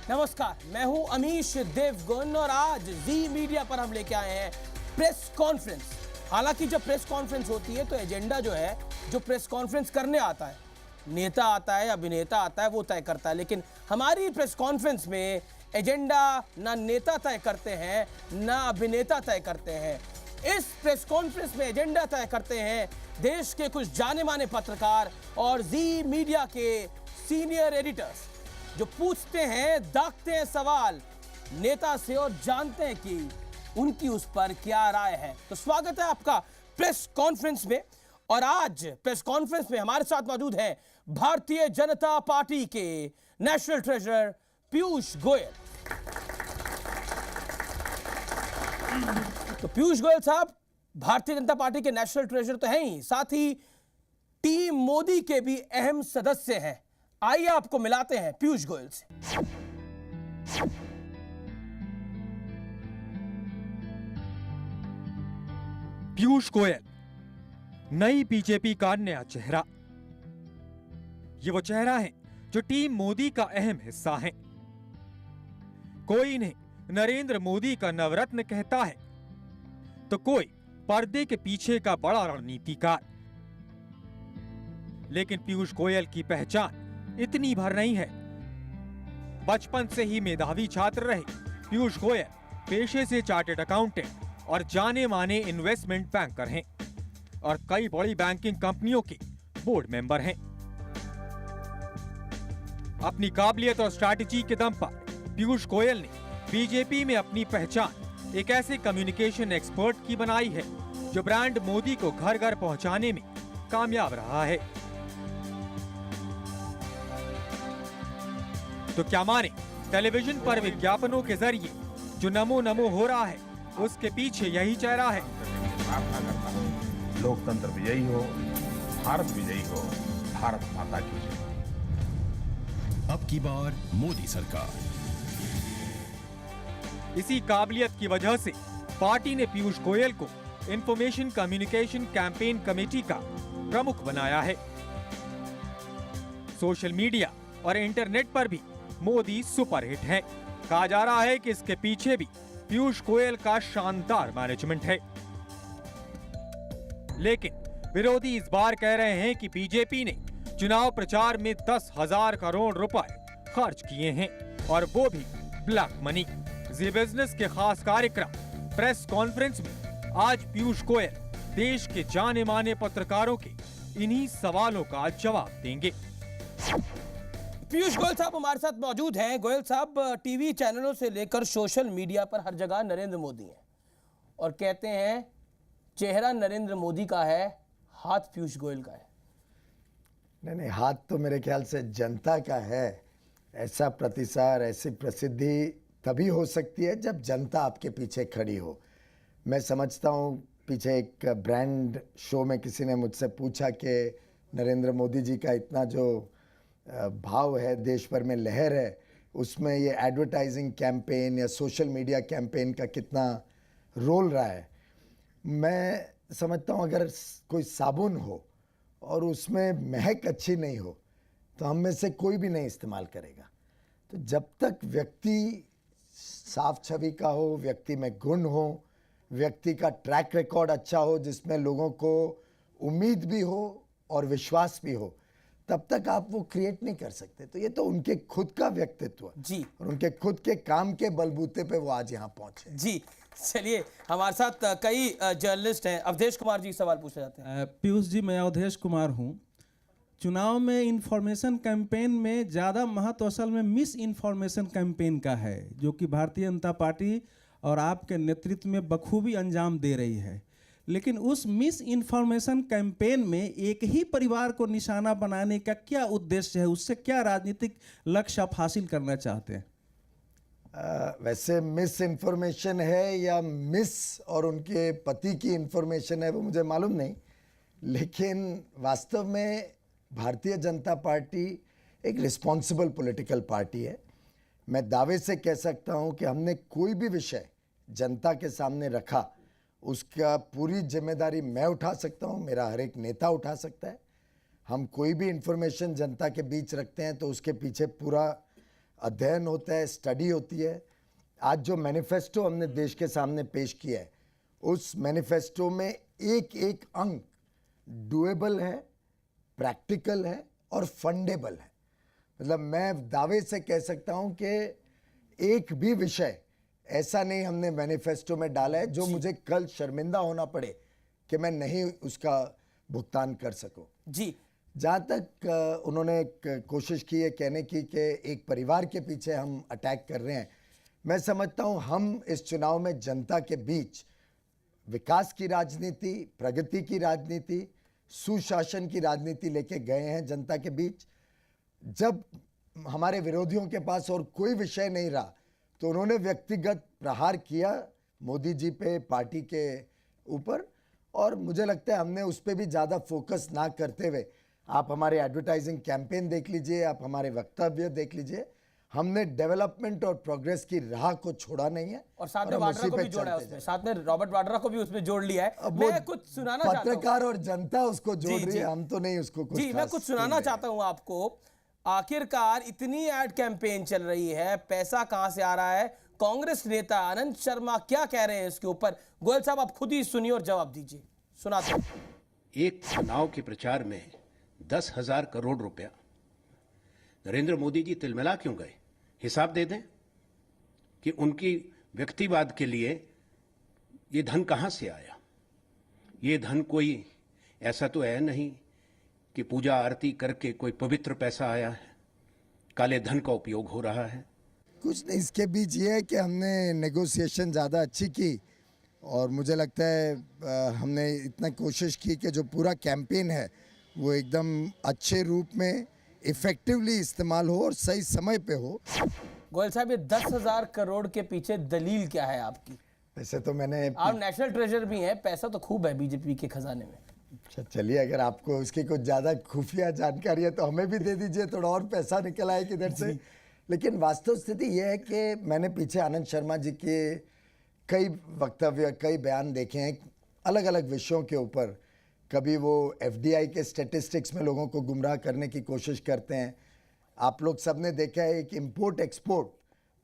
नमस्कार, मैं हूं अमीश देवगन और आज जी मीडिया पर हम लेके आए हैं प्रेस कॉन्फ्रेंस। हालांकि जब प्रेस कॉन्फ्रेंस होती है तो एजेंडा जो है, जो प्रेस कॉन्फ्रेंस करने आता है, नेता आता है, अभिनेता आता है, वो तय करता है। लेकिन हमारी प्रेस कॉन्फ्रेंस में एजेंडा ना नेता तय करते हैं, ना अभिनेता तय करते हैं। इस प्रेस कॉन्फ्रेंस में एजेंडा तय करते हैं देश के कुछ जाने माने पत्रकार और जी मीडिया के सीनियर एडिटर्स, जो पूछते हैं, दागते हैं सवाल नेता से और जानते हैं कि उनकी उस पर क्या राय है। तो स्वागत है आपका प्रेस कॉन्फ्रेंस में। और आज प्रेस कॉन्फ्रेंस में हमारे साथ मौजूद हैं भारतीय जनता पार्टी के नेशनल ट्रेजरर पीयूष गोयल। तो पीयूष गोयल साहब भारतीय जनता पार्टी के नेशनल ट्रेजरर तो हैं ही, साथ ही टीम मोदी के भी अहम सदस्य हैं। आइए आपको मिलाते हैं पीयूष गोयल से। पीयूष गोयल, नई बीजेपी का नया चेहरा। ये वो चेहरा है जो टीम मोदी का अहम हिस्सा है। कोई इन्हें नरेंद्र मोदी का नवरत्न कहता है तो कोई पर्दे के पीछे का बड़ा रणनीतिकार। लेकिन पीयूष गोयल की पहचान इतनी भर नहीं है। बचपन से ही मेधावी छात्र रहे पीयूष गोयल पेशे से चार्टर्ड अकाउंटेंट और जाने माने इन्वेस्टमेंट बैंकर हैं और कई बड़ी बैंकिंग कंपनियों के बोर्ड मेंबर हैं। अपनी काबिलियत और स्ट्रैटेजी के दम पर पीयूष गोयल ने बीजेपी में अपनी पहचान एक ऐसे कम्युनिकेशन एक्सपर्ट की बनाई है जो ब्रांड मोदी को घर घर पहुंचाने में कामयाब रहा है। तो क्या माने, टेलीविजन पर विज्ञापनों के जरिए जो नमो नमो हो रहा है उसके पीछे यही चेहरा है। लोकतंत्र विजयी हो, भारत विजयी हो, भारत माता की जय। अब की बार मोदी सरकार। इसी काबिलियत की वजह से पार्टी ने पीयूष गोयल को इंफॉर्मेशन कम्युनिकेशन कैंपेन कमेटी का प्रमुख बनाया है। सोशल मीडिया और इंटरनेट पर भी मोदी सुपरहिट है। कहा जा रहा है कि इसके पीछे भी पीयूष गोयल का शानदार मैनेजमेंट है। लेकिन विरोधी इस बार कह रहे हैं कि बीजेपी ने चुनाव प्रचार में 10,000 करोड़ रुपए खर्च किए हैं और वो भी ब्लैक मनी। जी बिजनेस के खास कार्यक्रम प्रेस कॉन्फ्रेंस में आज पीयूष गोयल देश के जाने माने पत्रकारों के इन्हीं सवालों का जवाब देंगे। पीयूष गोयल साहब हमारे साथ मौजूद हैं। गोयल साहब, टीवी चैनलों से लेकर सोशल मीडिया पर हर जगह नरेंद्र मोदी हैं और कहते हैं चेहरा नरेंद्र मोदी का है, हाथ पीयूष गोयल का है। नहीं, हाथ तो मेरे ख्याल से जनता का है। ऐसा प्रतिसाद, ऐसी प्रसिद्धि तभी हो सकती है जब जनता आपके पीछे खड़ी हो। मैं समझता हूँ, पीछे एक ब्रांड शो में किसी ने मुझसे पूछा कि नरेंद्र मोदी जी का इतना जो भाव है, देश भर में लहर है, उसमें ये एडवर्टाइजिंग कैंपेन या सोशल मीडिया कैंपेन का कितना रोल रहा है। मैं समझता हूँ अगर कोई साबुन हो और उसमें महक अच्छी नहीं हो तो हम में से कोई भी नहीं इस्तेमाल करेगा। तो जब तक व्यक्ति साफ छवि का हो, व्यक्ति में गुण हो, व्यक्ति का ट्रैक रिकॉर्ड अच्छा हो, जिसमें लोगों को उम्मीद भी हो और विश्वास भी हो, तब तक आप वो क्रिएट नहीं कर सकते। तो ये तो उनके खुद का व्यक्तित्व जी, और उनके खुद के काम के बलबूते पे वो आज यहाँ पहुंचे जी। चलिए, हमारे साथ कई जर्नलिस्ट हैं। अवधेश कुमार जी सवाल पूछे जाते हैं। पीयूष जी, मैं अवधेश कुमार हूँ। चुनाव में इंफॉर्मेशन कैंपेन में ज़्यादा महत्व असल में मिस इन्फॉर्मेशन कैंपेन का है, जो कि भारतीय जनता पार्टी और आपके नेतृत्व में बखूबी अंजाम दे रही है। लेकिन उस मिस इन्फॉर्मेशन कैंपेन में एक ही परिवार को निशाना बनाने का क्या उद्देश्य है? उससे क्या राजनीतिक लक्ष्य आप हासिल करना चाहते हैं? वैसे मिस इन्फॉर्मेशन है या मिस और उनके पति की इन्फॉर्मेशन है वो मुझे मालूम नहीं, लेकिन वास्तव में भारतीय जनता पार्टी एक रिस्पॉन्सिबल पॉलिटिकल पार्टी है। मैं दावे से कह सकता हूं कि हमने कोई भी विषय जनता के सामने रखा, उसका पूरी जिम्मेदारी मैं उठा सकता हूं, मेरा हर एक नेता उठा सकता है। हम कोई भी इन्फॉर्मेशन जनता के बीच रखते हैं तो उसके पीछे पूरा अध्ययन होता है, स्टडी होती है। आज जो मैनिफेस्टो हमने देश के सामने पेश किया है, उस मैनिफेस्टो में एक एक अंग डुएबल है, प्रैक्टिकल है और फंडेबल है। मतलब मैं दावे से कह सकता हूं कि एक भी विषय ऐसा नहीं हमने मैनिफेस्टो में डाला है जो मुझे कल शर्मिंदा होना पड़े कि मैं नहीं उसका भुगतान कर सकूं। जी, जहाँ तक उन्होंने कोशिश की है कहने की कि एक परिवार के पीछे हम अटैक कर रहे हैं, मैं समझता हूँ हम इस चुनाव में जनता के बीच विकास की राजनीति, प्रगति की राजनीति, सुशासन की राजनीति लेके गए हैं जनता के बीच। जब हमारे विरोधियों के पास और कोई विषय नहीं रहा तो उन्होंने व्यक्तिगत प्रहार किया मोदी जी पे, पार्टी के ऊपर, और मुझे लगता है हमने उस पर भी ज़्यादा फोकस ना करते हुए, आप हमारे एडवर्टाइजिंग कैंपेन देख लीजिए, आप हमारे वक्तव्य देख लीजिए, हमने डेवलपमेंट और प्रोग्रेस की राह को छोड़ा नहीं है। और साथ में हम वाड्रा उसी को पे भी जोड़ा है चलते उसमें, साथ में रॉबर्ट वाड्रा को भी उसमें जोड़ लिया है। अब वो मैं कुछ सुनाना चाहता हूँ। पत्रकार और जनता उसको जोड़ जी, रही जी। है, हम तो नहीं उसको कुछ जी, मैं खास कुछ सुनाना बोल रहे चाहता हूं आपको। आखिरकार इतनी एड कैंपेन चल रही है, पैसा कहां से आ रहा है? कांग्रेस नेता आनंद शर्मा क्या कह रहे हैं इसके ऊपर? गोयल साहब, आप खुद ही सुनिए और जवाब दीजिए। सुनाते हैं। एक चुनाव के प्रचार में 10,000 करोड़ रुपया नरेंद्र मोदी जी तिलमिला क्यों गए? हिसाब दे दें कि उनकी व्यक्तिवाद के लिए ये धन कहां से आया। ये धन कोई ऐसा तो है नहीं कि पूजा आरती करके कोई पवित्र पैसा आया है। काले धन का उपयोग हो रहा है। कुछ नहीं, इसके बीच ये है कि हमने नेगोशिएशन ज़्यादा अच्छी की और मुझे लगता है हमने इतना कोशिश की कि जो पूरा कैंपेन है वो एकदम अच्छे रूप में इफ़ेक्टिवली इस्तेमाल हो और सही समय पे हो। गोयल साहब, ये 10,000 करोड़ के पीछे दलील क्या है आपकी? वैसे तो मैंने आप नेशनल ट्रेजर भी हैं, पैसा तो खूब है बीजेपी के खजाने में। अच्छा चलिए, अगर आपको उसकी कुछ ज़्यादा खुफिया जानकारी है तो हमें भी दे दीजिए, थोड़ा और पैसा निकल आए किधर से। लेकिन वास्तव स्थिति यह है कि मैंने पीछे आनंद शर्मा जी के कई वक्तव्य, कई बयान देखे हैं अलग अलग विषयों के ऊपर। कभी वो एफडीआई के स्टैटिस्टिक्स में लोगों को गुमराह करने की कोशिश करते हैं। आप लोग सब ने देखा है कि इंपोर्ट एक्सपोर्ट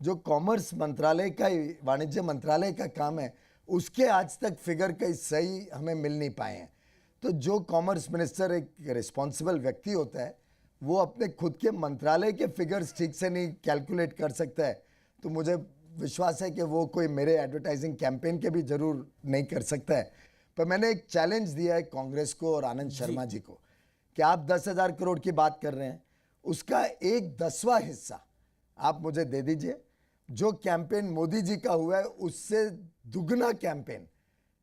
जो कॉमर्स मंत्रालय का, वाणिज्य मंत्रालय का काम है, उसके आज तक फिगर कई सही हमें मिल नहीं पाए हैं। तो जो कॉमर्स मिनिस्टर एक रिस्पॉन्सिबल व्यक्ति होता है, वो अपने खुद के मंत्रालय के फिगर्स ठीक से नहीं कैलकुलेट कर सकता है, तो मुझे विश्वास है कि वो कोई मेरे एडवर्टाइजिंग कैंपेन के भी जरूर नहीं कर सकता है। पर मैंने एक चैलेंज दिया है कांग्रेस को और आनंद शर्मा जी को कि आप 10,000 करोड़ की बात कर रहे हैं, उसका 1/10वां हिस्सा आप मुझे दे दीजिए। जो कैंपेन मोदी जी का हुआ है उससे दुगना कैंपेन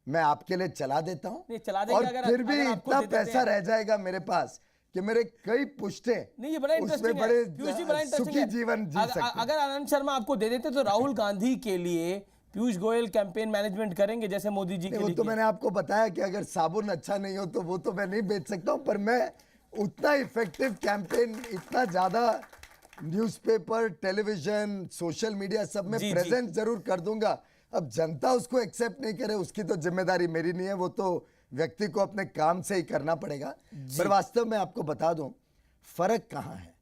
मैं आपके लिए चला देता नहीं, चला हूं, देंगे और अगर- फिर भी अगर आपको इतना दे देते पैसा हैं। रह जाएगा मेरे पास कि मेरे कई पुश्ते नहीं, ये बड़ा उसमें इंटरेस्टिंग बड़े है। पीयूष जी, बड़ा इंटरेस्टिंग सुखी है। जीवन जी सकते हैं। अगर आनंद शर्मा आपको दे देते तो राहुल गांधी के लिए पीयूष गोयल कैंपेन मैनेजमेंट करेंगे जैसे मोदी जी के वो लिए तो किया। मैंने आपको बताया कि अगर साबुन अच्छा नहीं हो तो वो तो मैं नहीं बेच सकता हूं, पर मैं उतना इफेक्टिव कैंपेन, इतना ज्यादा न्यूज़पेपर, टेलीविजन, सोशल मीडिया सब में जी, प्रेजेंट जरूर कर दूंगा। अब जनता उसको एक्सेप्ट नहीं करे उसकी तो जिम्मेदारी मेरी नहीं है, वो तो व्यक्ति को अपने काम से ही करना पड़ेगा। पर वास्तव में आपको बता दूं फर्क कहाँ है।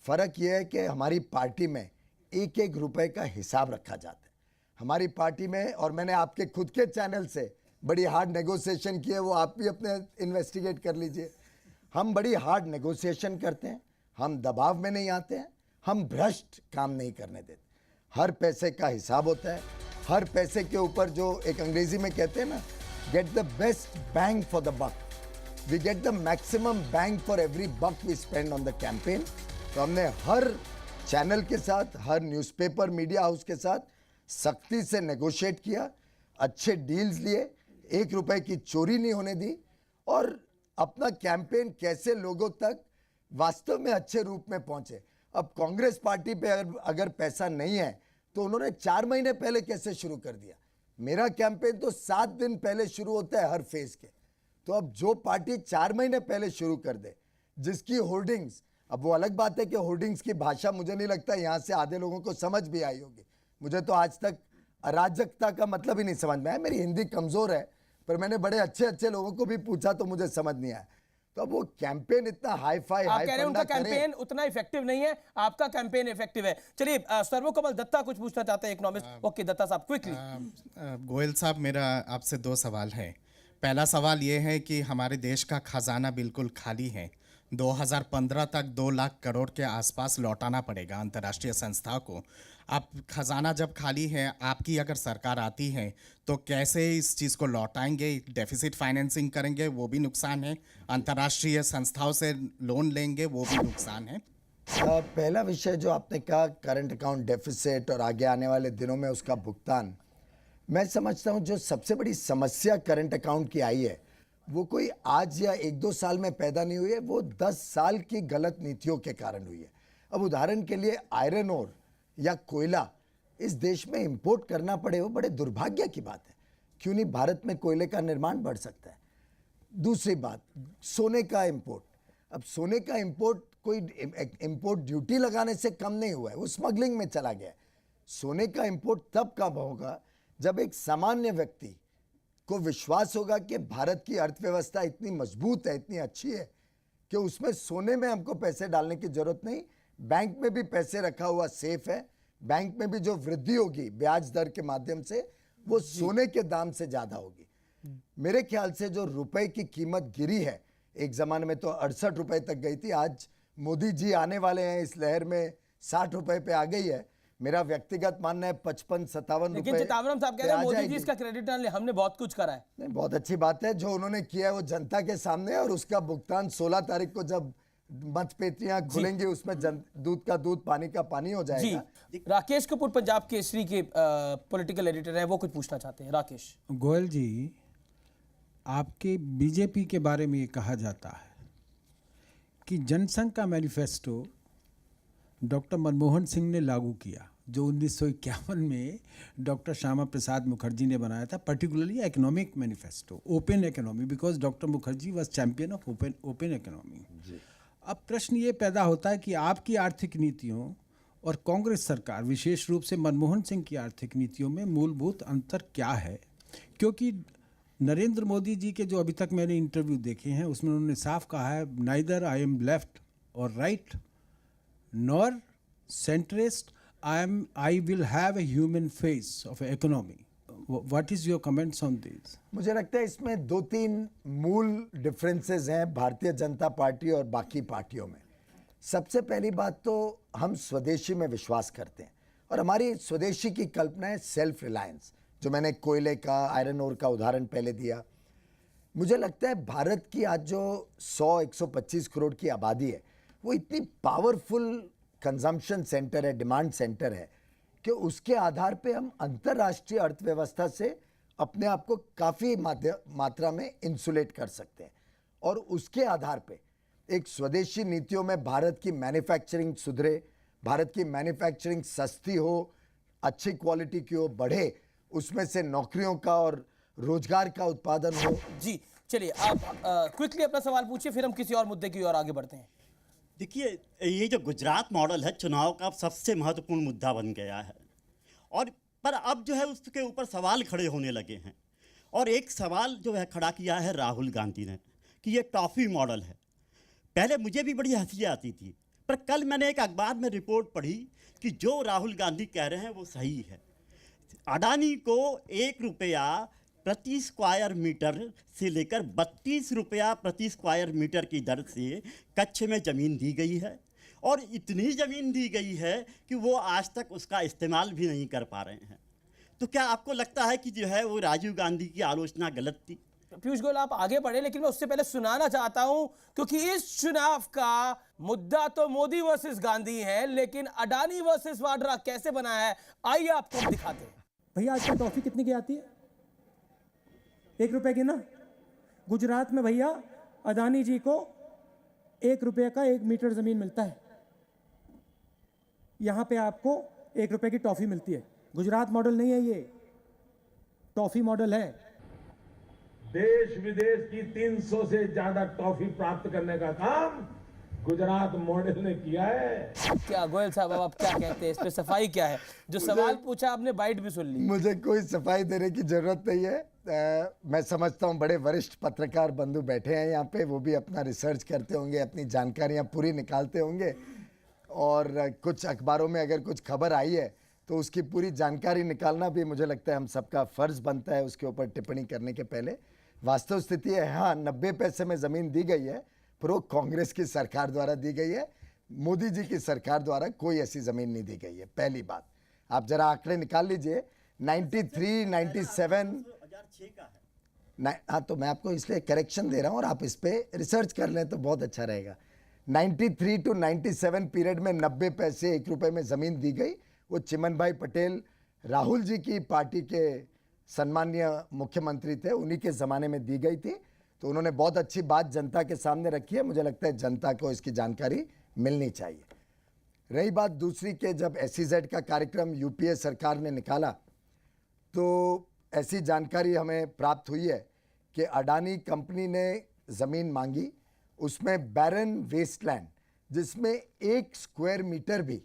फर्क यह है कि हमारी पार्टी में एक एक रुपए का हिसाब रखा जाता है हमारी पार्टी में, और मैंने आपके खुद के चैनल से बड़ी हार्ड नेगोशिएशन की है, वो आप भी अपने इन्वेस्टिगेट कर लीजिए। हम बड़ी हार्ड नेगोशिएशन करते हैं, हम दबाव में नहीं आते हैं, हम भ्रष्ट काम नहीं करने देते। हर पैसे का हिसाब होता है, हर पैसे के ऊपर जो एक अंग्रेजी में कहते हैं ना, get the best bang for the buck, we get the maximum bang for every buck we spend on the campaign. तो हमने हर चैनल के साथ, हर न्यूज़पेपर मीडिया हाउस के साथ सख्ती से नेगोशिएट किया, अच्छे डील्स लिए, 1 रुपए की चोरी नहीं होने दी, और अपना कैंपेन कैसे लोगों तक वास्तव में अच्छे रूप में पहुंचे। अब कांग्रेस पार्टी पे अगर पैसा नहीं है तो उन्होंने 4 महीने पहले कैसे शुरू कर दिया। मेरा कैंपेन तो 7 दिन पहले शुरू होता है हर फेज के। तो अब जो पार्टी 4 महीने पहले शुरू कर दे, जिसकी होर्डिंग्स, अब वो अलग बात है कि होर्डिंग्स की भाषा मुझे नहीं लगता यहाँ से आधे लोगों को समझ भी आई होगी। मुझे तो आज तक अराजकता का मतलब ही नहीं समझ में आया। मेरी हिंदी कमज़ोर है, पर मैंने बड़े अच्छे अच्छे लोगों को भी पूछा तो मुझे समझ नहीं आया। तो अब वो कैंपेन इतना हाई फाई आप कह रहे हैं उनका कैंपेन उतना इफेक्टिव नहीं है, आपका कैंपेन इफेक्टिव है। चलिए सर्वोकमल दत्ता कुछ पूछना चाहते हैं, इकोनॉमिस्ट। ओके दत्ता साहब, क्विकली। गोयल साहब, मेरा आपसे 2 सवाल है। पहला सवाल ये है कि हमारे देश का खजाना बिल्कुल खाली है। 2015 तक 2 लाख करोड़ के आसपास लौटाना पड़ेगा अंतर्राष्ट्रीय संस्था को। अब खजाना जब खाली है, आपकी अगर सरकार आती है तो कैसे इस चीज़ को लौटाएंगे? डेफिसिट फाइनेंसिंग करेंगे, वो भी नुकसान है। अंतर्राष्ट्रीय संस्थाओं से लोन लेंगे, वो भी नुकसान है। पहला विषय जो आपने कहा, करंट अकाउंट डेफिसिट और आगे आने वाले दिनों में उसका भुगतान, मैं समझता हूं जो सबसे बड़ी समस्या करंट अकाउंट की आई है वो कोई आज या 1-2 साल में पैदा नहीं हुई है, वो 10 साल की गलत नीतियों के कारण हुई है। अब उदाहरण के लिए आयरन ओर या कोयला इस देश में इंपोर्ट करना पड़े, वो बड़े दुर्भाग्य की बात है। क्यों नहीं भारत में कोयले का निर्माण बढ़ सकता है? दूसरी बात, सोने का इंपोर्ट। अब सोने का इंपोर्ट कोई इंपोर्ट ड्यूटी लगाने से कम नहीं हुआ है, वो स्मगलिंग में चला गया है। सोने का इंपोर्ट तब कब होगा जब एक सामान्य व्यक्ति को विश्वास होगा कि भारत की अर्थव्यवस्था इतनी मजबूत है, इतनी अच्छी है कि उसमें सोने में हमको पैसे डालने की जरूरत नहीं, बैंक में भी पैसे रखा हुआ सेफ है। बैंक में भी जो वृद्धि होगी ब्याज दर के माध्यम से, वो सोने के दाम से ज्यादा होगी। मेरे ख्याल से जो रुपए की कीमत गिरी है, एक जमाने में तो 68 रुपए तक गई थी, आज मोदी जी आने वाले हैं इस लहर में 60 रुपए पे आ गई है। मेरा व्यक्तिगत मानना है 55-57 रुपए। लेकिन चिदंबरम साहब कह रहे हैं मोदी जी इसका क्रेडिट ना ले, हमने बहुत कुछ करा है। नहीं, बहुत अच्छी बात है, जो उन्होंने किया है वो जनता के सामने है और उसका भुगतान 16 तारीख को जब मतपेटियां खुलेंगी उसमें दूध का दूध, पानी का पानी हो जाएगा। जी, राकेश कपूर पंजाब केसरी के पॉलिटिकल एडिटर हैं, वो कुछ पूछना चाहते हैं। राकेश। गोयल जी, आपके बीजेपी के बारे में ये कहा जाता है कि जनसंघ का मैनिफेस्टो डॉक्टर मनमोहन सिंह ने लागू किया, जो 1951 में डॉक्टर श्यामा प्रसाद मुखर्जी ने बनाया था, particularly economic manifesto, open economy, because doctor Mukherjee was champion of open economy. अब प्रश्न ये पैदा होता है कि आपकी आर्थिक नीतियों और कांग्रेस सरकार, विशेष रूप से मनमोहन सिंह की आर्थिक नीतियों में मूलभूत अंतर क्या है? क्योंकि नरेंद्र मोदी जी के जो अभी तक मैंने इंटरव्यू देखे हैं उसमें उन्होंने साफ कहा है, नाइदर आई एम लेफ्ट और right nor centrist, I will have a human face of economy. What is your comments on this? मुझे लगता है इसमें 2-3 मूल डिफरेंसेस हैं भारतीय जनता पार्टी और बाकी पार्टियों में। सबसे पहली बात तो हम स्वदेशी में विश्वास करते हैं और हमारी स्वदेशी की कल्पना है सेल्फ रिलायंस, जो मैंने कोयले का, आयरन ओर का उदाहरण पहले दिया। मुझे लगता है भारत की आज जो 100-125 करोड़ की आबादी है, वो इतनी पावरफुल कंजम्पशन सेंटर है, डिमांड सेंटर है कि उसके आधार पे हम अंतर्राष्ट्रीय अर्थव्यवस्था से अपने आप को काफ़ी मात्रा में इंसुलेट कर सकते हैं। और उसके आधार पे एक स्वदेशी नीतियों में भारत की मैन्युफैक्चरिंग सुधरे, भारत की मैन्युफैक्चरिंग सस्ती हो, अच्छी क्वालिटी की हो, बढ़े, उसमें से नौकरियों का और रोजगार का उत्पादन हो। जी चलिए, आप क्विकली अपना सवाल पूछिए, फिर हम किसी और मुद्दे की ओर आगे बढ़ते हैं। देखिए, ये जो गुजरात मॉडल है चुनाव का सबसे महत्वपूर्ण मुद्दा बन गया है, और पर अब जो है उसके ऊपर सवाल खड़े होने लगे हैं। और एक सवाल जो है खड़ा किया है राहुल गांधी ने कि ये टॉफ़ी मॉडल है। पहले मुझे भी बड़ी हंसी आती थी, पर कल मैंने एक अखबार में रिपोर्ट पढ़ी कि जो राहुल गांधी कह रहे हैं वो सही है। अडानी को 1 रुपया प्रति स्क्वायर मीटर से लेकर 32 रुपया प्रति स्क्वायर मीटर की दर से कच्छ में ज़मीन दी गई है, और इतनी ज़मीन दी गई है कि वो आज तक उसका इस्तेमाल भी नहीं कर पा रहे हैं। तो क्या आपको लगता है कि जो है वो राजीव गांधी की आलोचना गलत थी? पीयूष गोयल, आप आगे बढ़े, लेकिन मैं उससे पहले सुनाना चाहता हूं, क्योंकि इस चुनाव का मुद्दा तो मोदी वर्सेस गांधी है, लेकिन अडानी वर्सेस वाड्रा कैसे बना है, आइए आपको दिखाते हैं। भैया आजकल टॉफी कितने की आती है? 1 रुपए की ना। गुजरात में भैया अडानी जी को 1 रुपए का 1 मीटर जमीन मिलता है। यहां पे आपको 1 रुपए की टॉफी मिलती है। गुजरात मॉडल नहीं है, ये टॉफी मॉडल है। देश विदेश की 300 से ज्यादा टॉफी प्राप्त करने का काम गुजरात मॉडल ने किया है। क्या गोयल साहब, अब आप क्या कहते हैं इस पे, सफाई क्या है? जो सवाल पूछा आपने बाइट भी सुन ली। मुझे कोई सफाई देने की जरूरत नहीं है। मैं समझता हूँ बड़े वरिष्ठ पत्रकार बंधु बैठे हैं यहाँ पे, वो भी अपना रिसर्च करते होंगे, अपनी जानकारियाँ पूरी निकालते होंगे, और कुछ अखबारों में अगर कुछ खबर आई है तो उसकी पूरी जानकारी निकालना भी मुझे लगता है हम सबका फर्ज बनता है उसके ऊपर टिप्पणी करने के पहले। वास्तव स्थिति है, हाँ 90 पैसे में ज़मीन दी गई है, पर वो कांग्रेस की सरकार द्वारा दी गई है, मोदी जी की सरकार द्वारा कोई ऐसी ज़मीन नहीं दी गई है। पहली बात, आप जरा आंकड़े निकाल लीजिए, 93, 97, हाँ तो मैं आपको इसलिए करेक्शन दे रहा हूँ और आप इस पर रिसर्च कर लें तो बहुत अच्छा रहेगा। 93 to 97 पीरियड में 90 पैसे 1 रुपए में ज़मीन दी गई। वो चिमन भाई पटेल राहुल जी की पार्टी के सम्मानीय मुख्यमंत्री थे, उन्हीं के ज़माने में दी गई थी। तो उन्होंने बहुत अच्छी बात जनता के सामने रखी है, मुझे लगता है जनता को इसकी जानकारी मिलनी चाहिए। रही बात दूसरी के, जब SEZ का कार्यक्रम UPA सरकार ने निकाला तो ऐसी जानकारी हमें प्राप्त हुई है कि अडानी कंपनी ने ज़मीन मांगी, उसमें बैरन वेस्टलैंड जिसमें 1 स्क्वायर मीटर भी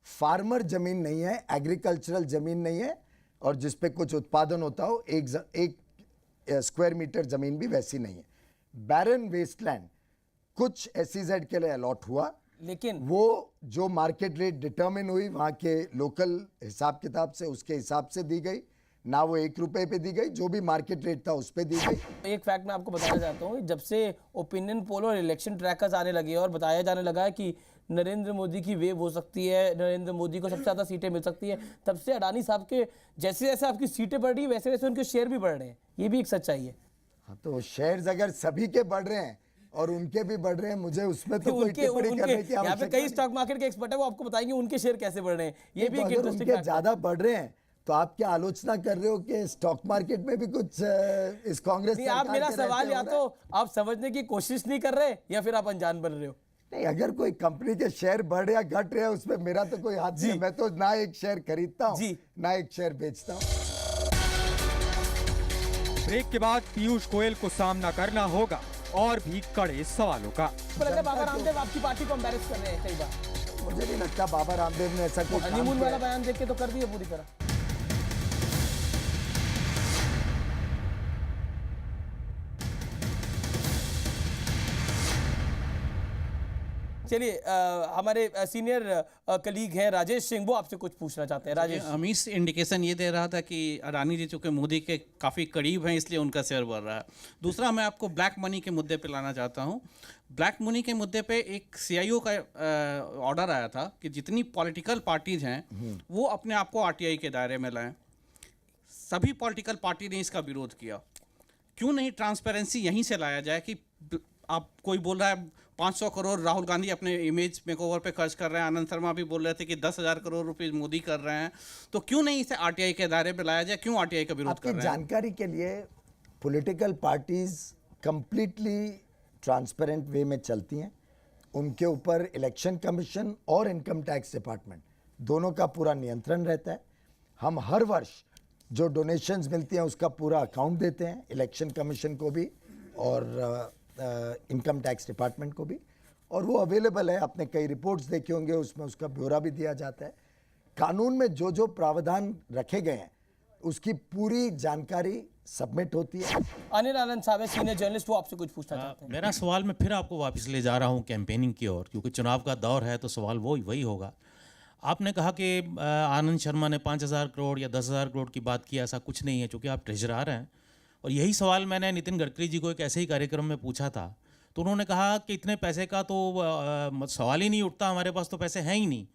फार्मर ज़मीन नहीं है, एग्रीकल्चरल ज़मीन नहीं है, और जिस पे कुछ उत्पादन होता हो, एक स्क्वायर मीटर ज़मीन भी वैसी नहीं है। बैरन वेस्टलैंड कुछ SEZ के लिए अलॉट हुआ, लेकिन वो जो मार्केट रेट डिटर्मिन हुई वहाँ के लोकल हिसाब किताब से, उसके हिसाब से दी गई ना, वो 1 रुपए पे दी गई, जो भी मार्केट रेट था उस पे दी गई। एक फैक्ट मैं आपको बताना चाहता हूँ, जब से ओपिनियन पोल और इलेक्शन ट्रैकर्स आने लगे और बताया जाने लगा है कि नरेंद्र मोदी की वेव हो सकती है, नरेंद्र मोदी को सबसे ज़्यादा सीटें मिल सकती है, तब से अडानी साहब के जैसे जैसे आपकी सीटें बढ़ रही है वैसे वैसे उनके शेयर भी बढ़ रहे हैं। ये भी एक सच्चाई है। हाँ, तो शेयर्स अगर सभी के बढ़ रहे हैं और उनके भी बढ़ रहे हैं, मुझे उसमें तो कोई टिप्पणी करने की यहाँ पे आवश्यकता कई स्टॉक मार्केट के एक्सपर्ट है, वो आपको बताएंगे उनके शेयर कैसे बढ़ रहे हैं। ये भी एक अगर इंटरेस्टिंग उनके ज्यादा बढ़ रहे हैं तो आप क्या आलोचना कर रहे हो कि स्टॉक मार्केट में भी कुछ इस कांग्रेस नहीं, आप मेरा सवाल या तो आप समझने की कोशिश नहीं कर रहे या फिर आप अनजान बन रहे हो। नहीं, अगर कोई कंपनी के शेयर बढ़ या घट रहे हैं उसमें मेरा तो कोई हाथ नहीं है। मैं तो ना एक शेयर खरीदता हूँ ना एक शेयर बेचता हूँ। ब्रेक के बाद पीयूष गोयल को सामना करना होगा और भी कड़े सवालों का। बाबा रामदेव आपकी पार्टी को एम्बैरेस कर रहे हैं कई बार। मुझे नहीं लगता बाबा रामदेव ने ऐसा कोई हनीमून वाला बयान देख के तो कर दिया पूरी तरह। चलिए हमारे सीनियर कलीग हैं राजेश सिंह, वो आपसे कुछ पूछना चाहते हैं। राजेश, अमीश इंडिकेशन ये दे रहा था कि अडानी जी चूँकि मोदी के काफ़ी करीब हैं इसलिए उनका शेयर बढ़ रहा है। दूसरा, मैं आपको ब्लैक मनी के मुद्दे पे लाना चाहता हूँ। ब्लैक मनी के मुद्दे पे एक CIO का ऑर्डर आया था कि जितनी पॉलिटिकल पार्टीज हैं वो अपने आप को RTI के दायरे में लाएं। सभी पॉलिटिकल पार्टी ने इसका विरोध किया। क्यों नहीं ट्रांसपेरेंसी यहीं से लाया जाए कि आप, कोई बोल रहा है 500 करोड़ राहुल गांधी अपने इमेज मेकओवर पे खर्च कर रहे हैं, आनंद शर्मा भी बोल रहे थे कि 10,000 करोड़ रुपए मोदी कर रहे हैं, तो क्यों नहीं इसे RTI के दायरे में लाया जाए? क्यों RTI का विरोध कर रहे हैं? जानकारी के लिए पॉलिटिकल पार्टीज कंप्लीटली ट्रांसपेरेंट वे में चलती हैं। उनके ऊपर इलेक्शन कमीशन और इनकम टैक्स डिपार्टमेंट दोनों का पूरा नियंत्रण रहता है। हम हर वर्ष जो डोनेशंस मिलती हैं उसका पूरा अकाउंट देते हैं, इलेक्शन कमीशन को भी और इनकम टैक्स डिपार्टमेंट को भी, और वो अवेलेबल है। आपने कई रिपोर्ट्स देखे होंगे, उसमें उसका ब्यौरा भी दिया जाता है। कानून में जो जो प्रावधान रखे गए हैं उसकी पूरी जानकारी सबमिट होती है। अनिल आनंद साहब है, सीनियर जर्नलिस्ट, वो आपसे कुछ पूछना चाहते हैं। मेरा सवाल मैं फिर आपको वापस ले जा रहा हूँ कैंपेनिंग की ओर, क्योंकि चुनाव का दौर है तो सवाल वही होगा। आपने कहा कि आनंद शर्मा ने 5,000 करोड़ या 10,000 करोड़ की बात की, ऐसा कुछ नहीं है क्योंकि आप ट्रेजरर हैं। और यही सवाल मैंने नितिन गडकरी जी को एक ऐसे ही कार्यक्रम में पूछा था, तो उन्होंने कहा कि इतने पैसे का तो सवाल ही नहीं उठता, हमारे पास तो पैसे हैं ही नहीं।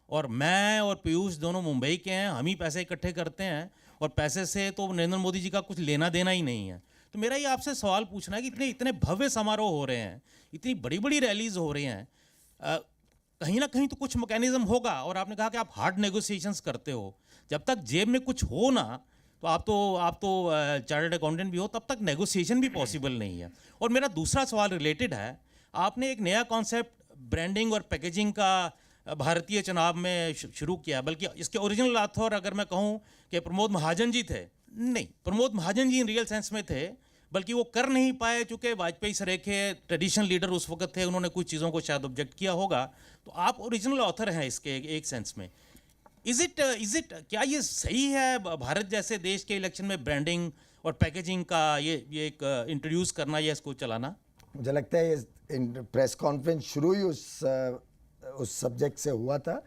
और मैं और पीयूष दोनों मुंबई के हैं, हम ही पैसे इकट्ठे करते हैं और पैसे से तो नरेंद्र मोदी जी का कुछ लेना देना ही नहीं है। तो मेरा ये आपसे सवाल पूछना है कि इतने भव्य समारोह हो रहे हैं, इतनी बड़ी बड़ी रैलीज हो रही हैं, कहीं ना कहीं तो कुछ मैकेनिज्म होगा। और आपने कहा कि आप हार्ड नेगोशिएशंस करते हो, जब तक जेब में कुछ हो ना तो आप तो चार्टर्ड अकाउंटेंट भी हो, तब तक नेगोशिएशन भी पॉसिबल नहीं है। और मेरा दूसरा सवाल रिलेटेड है, आपने एक नया कॉन्सेप्ट ब्रांडिंग और पैकेजिंग का भारतीय चुनाव में शुरू किया, बल्कि इसके ओरिजिनल ऑथर अगर मैं कहूँ कि प्रमोद महाजन जी थे, नहीं, Pramod Mahajan ji in real sense में थे, बल्कि वो कर नहीं पाए चूँकि वाजपेयी सरेखे ट्रेडिशनल लीडर उस वक्त थे, उन्होंने कुछ चीज़ों को शायद ऑब्जेक्ट किया होगा। तो आप ओरिजिनल ऑथर हैं इसके एक सेंस में। इज इट क्या ये सही है भारत जैसे देश के इलेक्शन में ब्रांडिंग और पैकेजिंग का ये एक इंट्रोड्यूस करना या इसको चलाना? मुझे लगता है ये प्रेस कॉन्फ्रेंस शुरू ही उस सब्जेक्ट से हुआ था।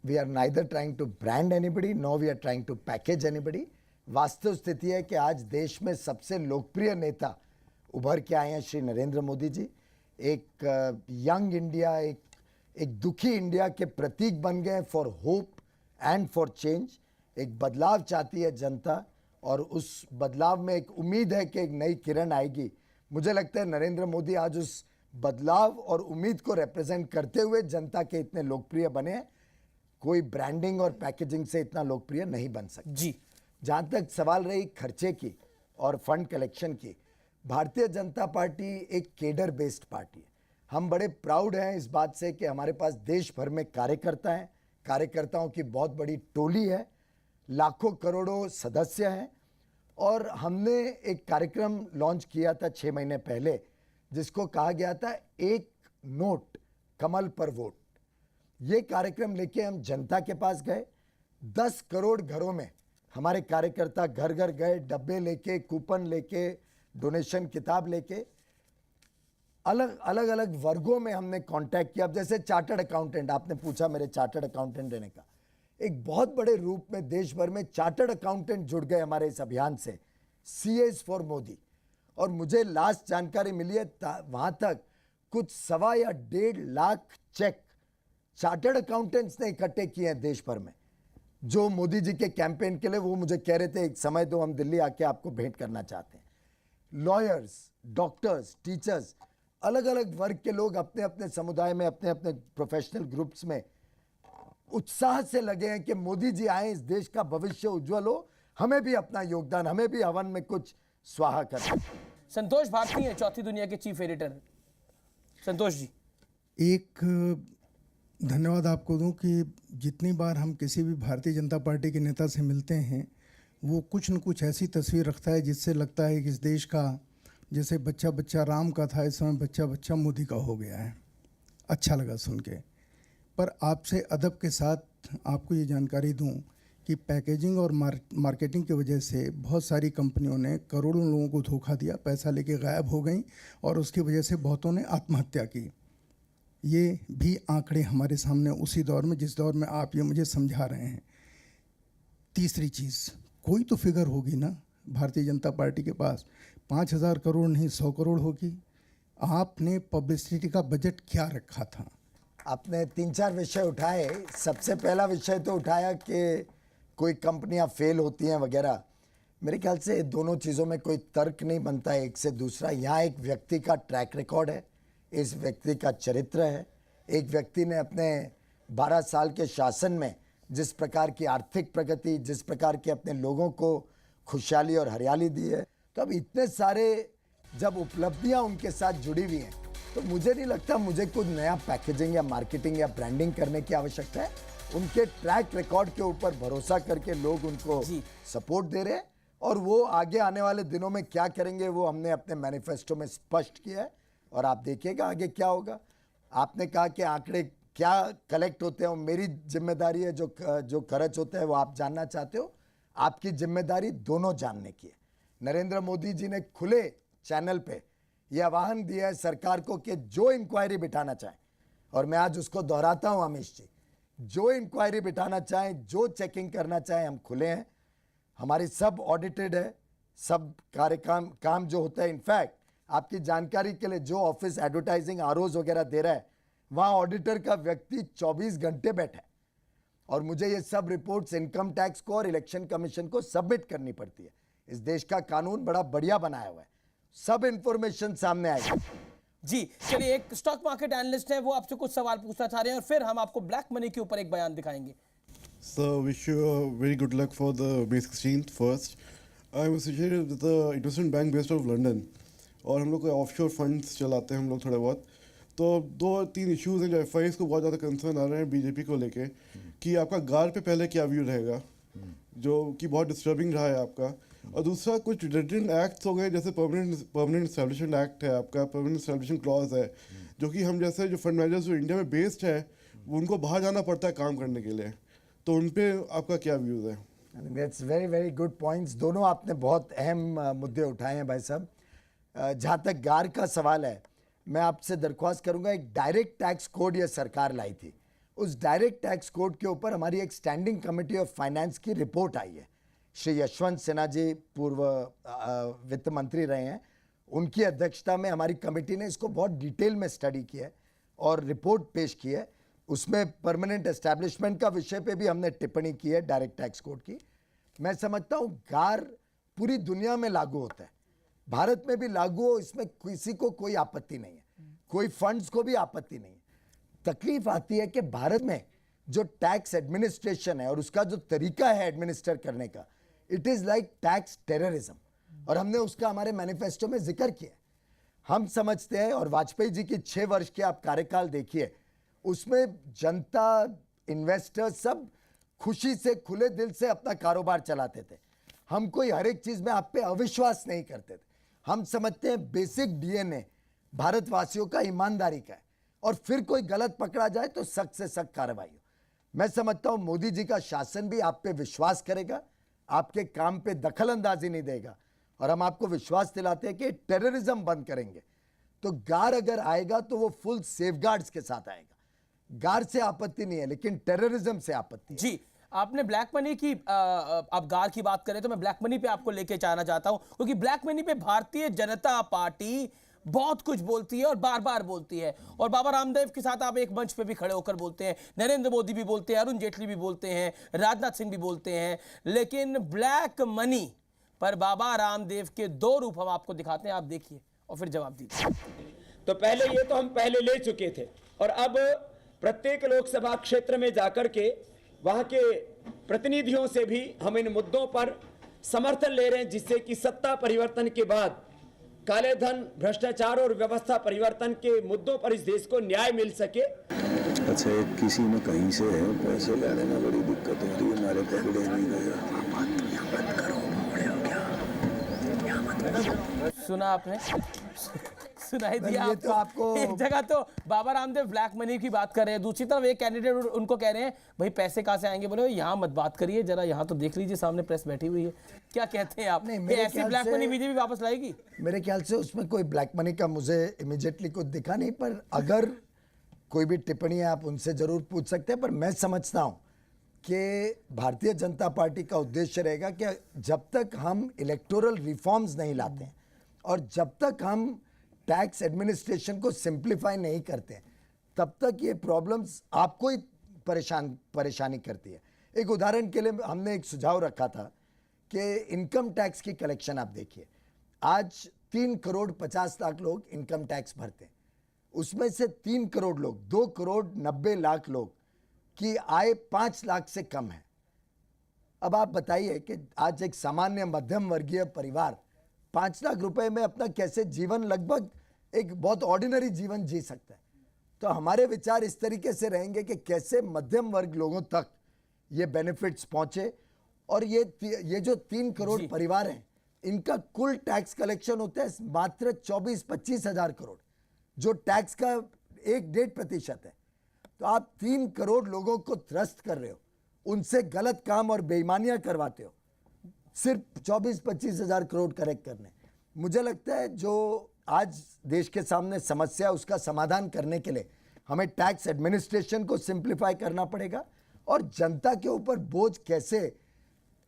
We are neither trying to brand anybody, no we are trying to package anybody. वास्तव स्थिति है कि आज देश में सबसे लोकप्रिय नेता उभर के आए हैं श्री नरेंद्र मोदी जी। एक यंग इंडिया, एक दुखी इंडिया के प्रतीक बन गए for hope and for change. एक बदलाव चाहती है जनता और उस बदलाव में एक उम्मीद है कि एक नई किरण आएगी। मुझे लगता है नरेंद्र मोदी आज उस बदलाव और उम्मीद को रिप्रेजेंट करते हुए जनता के इतने लोकप्रिय बने हैं। कोई ब्रांडिंग और पैकेजिंग से इतना लोकप्रिय नहीं बन सकता जी। जहाँ तक सवाल रही खर्चे की और फंड कलेक्शन की, भारतीय जनता पार्टी एक केडर बेस्ड पार्टी है। हम बड़े प्राउड हैं इस बात से कि हमारे पास देश भर में कार्यकर्ता हैं, कार्यकर्ताओं की बहुत बड़ी टोली है, लाखों करोड़ों सदस्य हैं। और हमने एक कार्यक्रम लॉन्च किया था 6 महीने पहले जिसको कहा गया था एक नोट कमल पर वोट। ये कार्यक्रम लेके हम जनता के पास गए। 10 करोड़ घरों में हमारे कार्यकर्ता घर घर गए, डब्बे लेके, कूपन लेके, डोनेशन किताब लेके। अलग अलग वर्गों में हमने कांटेक्ट किया। अब जैसे चार्टर्ड अकाउंटेंट, आपने पूछा मेरे चार्टर्ड अकाउंटेंट देने का, एक बहुत बड़े रूप में देश भर में चार्टर्ड अकाउंटेंट जुड़ गए हमारे इस अभियान से, सीएस फॉर मोदी। और मुझे लास्ट जानकारी मिली है वहां तक कुछ 1.25 या 1.5 लाख चेक चार्टर्ड अकाउंटेंट्स ने इकट्ठे किए हैं देश भर में, जो मोदी जी के कैंपेन के लिए। वो मुझे कह रहे थे एक समय दो, हम दिल्ली आके आपको भेंट करना चाहते हैं। लॉयर्स, डॉक्टर्स, टीचर्स, अलग अलग वर्ग के लोग अपने अपने समुदाय में, अपने अपने प्रोफेशनल ग्रुप्स में उत्साह से लगे हैं कि मोदी जी आए, इस देश का भविष्य उज्जवल हो, हमें भी अपना योगदान, हमें भी हवन में कुछ स्वाहा करना। संतोष भारती हैं चौथी दुनिया के चीफ एडिटर। संतोष जी, एक धन्यवाद आपको दूं कि जितनी बार हम किसी भी भारतीय जनता पार्टी के नेता से मिलते हैं वो कुछ न कुछ ऐसी तस्वीर रखता है जिससे लगता है कि इस देश का जैसे बच्चा बच्चा राम का था, इस समय बच्चा बच्चा मोदी का हो गया है। अच्छा लगा सुन के। पर आपसे अदब के साथ आपको ये जानकारी दूं कि पैकेजिंग और मार्केटिंग की वजह से बहुत सारी कंपनियों ने करोड़ों लोगों को धोखा दिया, पैसा लेके गायब हो गई और उसकी वजह से बहुतों ने आत्महत्या की। ये भी आंकड़े हमारे सामने उसी दौर में जिस दौर में आप ये मुझे समझा रहे हैं। तीसरी चीज़, कोई तो फिगर होगी ना भारतीय जनता पार्टी के पास, 5,000 करोड़ नहीं 100 करोड़ होगी। आपने पब्लिसिटी का बजट क्या रखा था? आपने 3-4 विषय उठाए। सबसे पहला विषय तो उठाया कि कोई कंपनियां फेल होती हैं वगैरह। मेरे ख्याल से दोनों चीज़ों में कोई तर्क नहीं बनता है एक से दूसरा। यहाँ एक व्यक्ति का ट्रैक रिकॉर्ड है, इस व्यक्ति का चरित्र है। एक व्यक्ति ने अपने 12 साल के शासन में जिस प्रकार की आर्थिक प्रगति, जिस प्रकार के अपने लोगों को खुशहाली और हरियाली दी है, तो अब इतने सारे जब उपलब्धियां उनके साथ जुड़ी हुई हैं तो मुझे नहीं लगता मुझे कुछ नया पैकेजिंग या मार्केटिंग या ब्रांडिंग करने की आवश्यकता है। उनके ट्रैक रिकॉर्ड के ऊपर भरोसा करके लोग उनको सपोर्ट दे रहे हैं और वो आगे आने वाले दिनों में क्या करेंगे वो हमने अपने मैनिफेस्टो में स्पष्ट किया है और आप देखिएगा आगे क्या होगा। आपने कहा कि आंकड़े क्या कलेक्ट होते हैं, मेरी जिम्मेदारी है जो खर्च होता है वो आप जानना चाहते हो। आपकी जिम्मेदारी दोनों जानने की है। नरेंद्र मोदी जी ने खुले चैनल पे यह आह्वान दिया है सरकार को कि जो इंक्वायरी बिठाना चाहें, और मैं आज उसको दोहराता हूं अमीश जी, जो इंक्वायरी बिठाना चाहें, जो चेकिंग करना चाहें, हम खुले हैं। हमारी सब ऑडिटेड है, सब काम जो होता है। इनफैक्ट आपकी जानकारी के लिए जो ऑफिस एडवर्टाइजिंग आरओज वगैरह दे रहा है वहाँ ऑडिटर का व्यक्ति 24 घंटे बैठा है और मुझे ये सब रिपोर्ट्स इनकम टैक्स को और इलेक्शन कमीशन को सबमिट करनी पड़ती है। इस देश का कानून बड़ा बढ़िया बनाया हुआ है, सब इंफॉर्मेशन सामने आएगी। जी चलिए, एक स्टॉक मार्केट एनालिस्ट है, वो आपसे कुछ सवाल पूछना चाह रहे हैं और फिर हम आपको ब्लैक मनी के ऊपर एक बयान दिखाएंगे। So wish you very good luck for the basic exchange first. I'm associated with the investment bank based out of London और हम लोग ऑफशोर फंड्स चलाते हैं हम लोग थोड़े बहुत। तो 2-3 इश्यूज हैं जो एफआईएस को बहुत ज़्यादा कंसर्न आ रहे हैं बीजेपी को लेके कि आपका गार पे पहले क्या व्यू रहेगा, जो कि बहुत डिस्टर्बिंग रहा है आपका। और दूसरा कुछ रिटर्न एक्ट्स हो गए, जैसे परमानेंट एस्टैब्लिशमेंट एक्ट है आपका, परमानेंट एस्टैब्लिशमेंट क्लॉज है, जो कि हम जैसे जो फंड मैनेजर्स जो इंडिया में बेस्ड है उनको बाहर जाना पड़ता है काम करने के लिए, तो उन पे आपका क्या व्यूज़ है? That's very very good points. दोनों आपने बहुत अहम मुद्दे उठाए हैं भाई साहब। जहाँ तक गार का सवाल है, मैं आपसे दरख्वास्त करूंगा, एक डायरेक्ट टैक्स कोड ये सरकार लाई थी। उस डायरेक्ट टैक्स कोड के ऊपर हमारी एक स्टैंडिंग कमेटी ऑफ फाइनेंस की रिपोर्ट आई है। श्री यशवंत सिन्हा जी पूर्व वित्त मंत्री रहे हैं, उनकी अध्यक्षता में हमारी कमेटी ने इसको बहुत डिटेल में स्टडी किया है और रिपोर्ट पेश की है। उसमें परमानेंट एस्टैब्लिशमेंट का विषय पे भी हमने टिप्पणी की है डायरेक्ट टैक्स कोड की। मैं समझता हूँ गार पूरी दुनिया में लागू होता है, भारत में भी लागू हो, इसमें किसी को कोई आपत्ति नहीं है, कोई फंड्स को भी आपत्ति नहीं है। तकलीफ आती है कि भारत में जो टैक्स एडमिनिस्ट्रेशन है और उसका जो तरीका है एडमिनिस्टर करने का, it is like tax terrorism, और हमने उसका हमारे मैनिफेस्टो में जिक्र किया। हम समझते हैं, और वाजपेयी जी की 6 वर्ष के आप कार्यकाल देखिए, उसमें जनता, इन्वेस्टर्स सब खुशी से, खुले दिल से अपना कारोबार चलाते थे। हम कोई हर एक चीज़ में आप पे अविश्वास नहीं करते थे। हम समझते हैं बेसिक डीएनए भारतवासियों का ईमानदारी का है, और फिर कोई गलत पकड़ा जाए तो सख्त से सख्त कार्रवाई हो। मैं समझता हूँ मोदी जी का शासन भी आप पे विश्वास करेगा, आपके काम पे दखल अंदाजी नहीं देगा, और हम आपको विश्वास दिलाते हैं कि टेररिज्म बंद करेंगे। तो गार अगर आएगा तो वो फुल सेफगार्ड्स के साथ आएगा। गार से आपत्ति नहीं है, लेकिन टेररिज्म से आपत्ति है। जी, आपने ब्लैक मनी की आप गार की बात करें तो मैं ब्लैक मनी पे आपको लेके जाना चाहता हूं, क्योंकि ब्लैक मनी पे भारतीय जनता पार्टी बहुत कुछ बोलती है और बार बार बोलती है, और बाबा रामदेव के साथ आप एक मंच पे भी खड़े होकर बोलते हैं, नरेंद्र मोदी भी बोलते हैं, अरुण जेटली भी बोलते हैं, राजनाथ सिंह भी बोलते हैं। लेकिन ब्लैक मनी पर बाबा रामदेव के 2 रूप हम आपको दिखाते हैं, आप देखिए और फिर जवाब दीजिए। तो पहले ये तो हम पहले ले चुके थे, और अब प्रत्येक लोकसभा क्षेत्र में जाकर के वहां के प्रतिनिधियों से भी हम इन मुद्दों पर समर्थन ले रहे हैं, जिससे कि सत्ता परिवर्तन के बाद काले धन, भ्रष्टाचार और व्यवस्था परिवर्तन के मुद्दों पर इस देश को न्याय मिल सके। अच्छा, किसी में कहीं से है पैसे लाने में बड़ी दिक्कत हो रही है, हमारे पकड़े नहीं गए। सुना आपने? सुनाई दिया ये तो आपको एक जगह तो बाबा रामदेव ब्लैक मनी की बात कर रहे हैं, दूसरी तरफ एक कैंडिडेट उनको कह रहे हैं भाई पैसे कहाँ से आएंगे। बोले यहाँ मत बात करिए, जरा यहाँ तो देख लीजिए, सामने प्रेस बैठी हुई है। क्या कहते हैं आप? ऐसी ब्लैक मनी बीजेपी वापस लाएगी? मेरे ख्याल से उसमें कोई ब्लैक मनी का मुझे इमीडिएटली कुछ दिखा नहीं, पर अगर कोई भी टिप्पणी है आप उनसे जरूर पूछ सकते हैं। पर मैं समझता हूँ कि भारतीय जनता पार्टी का उद्देश्य रहेगा कि जब तक हम इलेक्टोरल रिफॉर्म्स नहीं लाते हैं और जब तक हम टैक्स एडमिनिस्ट्रेशन को सिंप्लीफाई नहीं करते, तब तक ये प्रॉब्लम्स आपको ही परेशानी करती है। एक उदाहरण के लिए हमने एक सुझाव रखा था कि इनकम टैक्स की कलेक्शन आप देखिए, आज 3 करोड़ 50 लाख लोग इनकम टैक्स भरते हैं, उसमें से 3 करोड़ लोग, 2 करोड़ 90 लाख लोग की आय 5 लाख से कम है। अब आप बताइए कि आज एक सामान्य मध्यम वर्गीय परिवार 5 लाख रुपए में अपना कैसे जीवन, लगभग एक बहुत ऑर्डिनरी जीवन जी सकता है। तो हमारे विचार इस तरीके से रहेंगे कि कैसे मध्यम वर्ग लोगों तक ये बेनिफिट्स पहुंचे, और ये जो 3 करोड़ परिवार हैं, इनका कुल टैक्स कलेक्शन होता है मात्र 24-25 हजार करोड़, जो टैक्स का 1-1.5% है। तो आप 3 करोड़ लोगों को त्रस्त कर रहे हो, उनसे गलत काम और बेईमानियां करवाते हो, सिर्फ 24-25 हजार करोड़ करेक्ट करने। मुझे लगता है जो आज देश के सामने समस्या है, उसका समाधान करने के लिए हमें टैक्स एडमिनिस्ट्रेशन को सिंप्लीफाई करना पड़ेगा, और जनता के ऊपर बोझ कैसे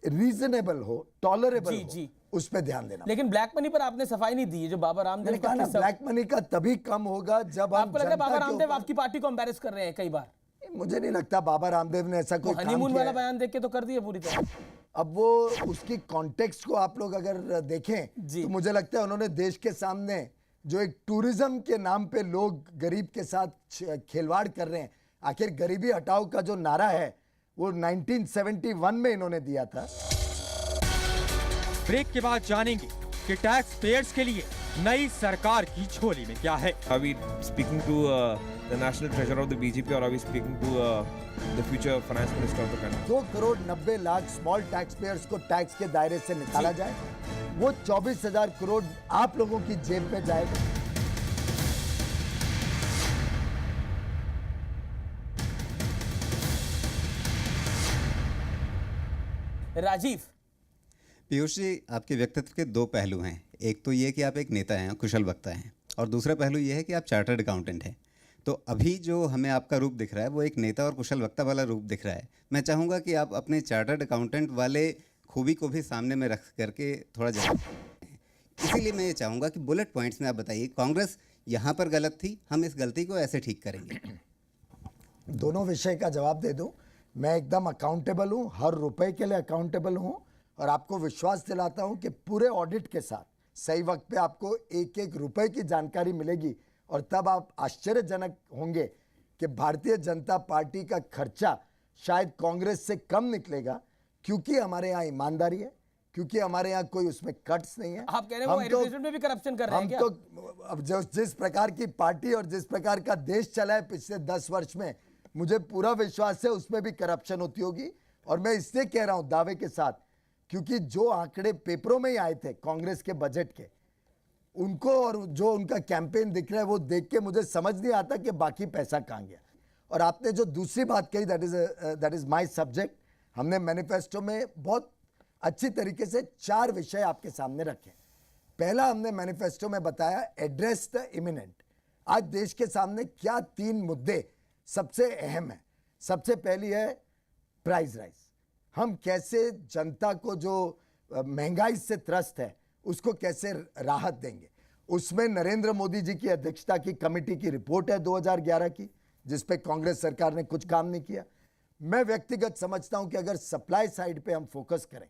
रीजनेबल हो, टॉलरेबल हो, उस पर ध्यान देना। लेकिन ब्लैक मनी पर आपने सफाई नहीं दी है, जो बाबा रामदेव का ब्लैक मनी का तभी कम होगा जब आपको लग रहा है बाबा रामदेव आपकी पार्टी को एम्बैरेस कर रहे हैं कई बार। मुझे नहीं लगता बाबा रामदेव ने ऐसा कोई काम हनीमून किया वाला है। बयान देख के तो कर दिया पूरी तरह। अब वो उसकी कॉन्टेक्स्ट को आप लोग अगर देखें तो मुझे लगता है उन्होंने देश के सामने जो एक टूरिज्म के नाम पे लोग गरीब के साथ खिलवाड़ कर रहे हैं, आखिर गरीबी हटाओ का जो नारा है वो 1971 में इन्होंने दिया था। ब्रेक के बाद जानेंगे कि टैक्स पेयर्स के लिए नई सरकार की झोली में क्या है। Are we speaking to the national treasurer of the BJP, or are we speaking to the future finance minister of the country? 2 crore 90 lakh small tax pairs को टैक्स के दायरे से निकाला जाए, वो 24,000 करोड़ आप लोगों की जेब में जाएगा। राजीव। पीयूष जी, आपके व्यक्तित्व के दो पहलू हैं। एक तो ये कि आप एक नेता हैं, कुशल वक्ता हैं, और दूसरा पहलू ये है कि आप चार्टर्ड अकाउंटेंट हैं। तो अभी जो हमें आपका रूप दिख रहा है वो एक नेता और कुशल वक्ता वाला रूप दिख रहा है। मैं चाहूँगा कि आप अपने चार्टर्ड अकाउंटेंट वाले खूबी को भी सामने में रख करके थोड़ा जवाब, इसीलिए मैं ये चाहूँगा कि बुलेट पॉइंट्स में आप बताइए, कांग्रेस यहाँ पर गलत थी, हम इस गलती को ऐसे ठीक करेंगे। दोनों विषय का जवाब दे दूं। मैं एकदम अकाउंटेबल हूं, हर रुपए के लिए अकाउंटेबल हूं, और आपको विश्वास दिलाता हूं कि पूरे ऑडिट के साथ सही वक्त पे आपको एक एक रुपए की जानकारी मिलेगी, और तब आप आश्चर्यजनक होंगे कि भारतीय जनता पार्टी का खर्चा शायद कांग्रेस से कम निकलेगा, क्योंकि हमारे यहाँ ईमानदारी है, क्योंकि हमारे यहाँ कोई उसमें कट्स नहीं है। आप कह रहे हैं वो एडवर्टाइजमेंट में भी करप्शन कर रहे हैं क्या? हम तो अब जिस प्रकार की पार्टी और जिस प्रकार का देश चला है पिछले 10 वर्ष में, मुझे पूरा विश्वास है उसमें भी करप्शन होती होगी। और मैं इसलिए कह रहा हूं दावे के साथ, क्योंकि जो आंकड़े पेपरों में ही आए थे कांग्रेस के बजट के, उनको और जो उनका कैंपेन दिख रहा है वो देख के मुझे समझ नहीं आता कि बाकी पैसा कहाँ गया। और आपने जो दूसरी बात कही, दैट इज माय सब्जेक्ट। हमने मैनिफेस्टो में बहुत अच्छी तरीके से 4 विषय आपके सामने रखे। पहला, हमने मैनिफेस्टो में बताया एड्रेस द इमिनेंट। आज देश के सामने क्या 3 मुद्दे सबसे अहम है। सबसे पहली है प्राइस राइज। हम कैसे जनता को जो महंगाई से त्रस्त है उसको कैसे राहत देंगे। उसमें नरेंद्र मोदी जी की अध्यक्षता की कमेटी की रिपोर्ट है 2011 की, जिस पे कांग्रेस सरकार ने कुछ काम नहीं किया। मैं व्यक्तिगत समझता हूं कि अगर सप्लाई साइड पे हम फोकस करें,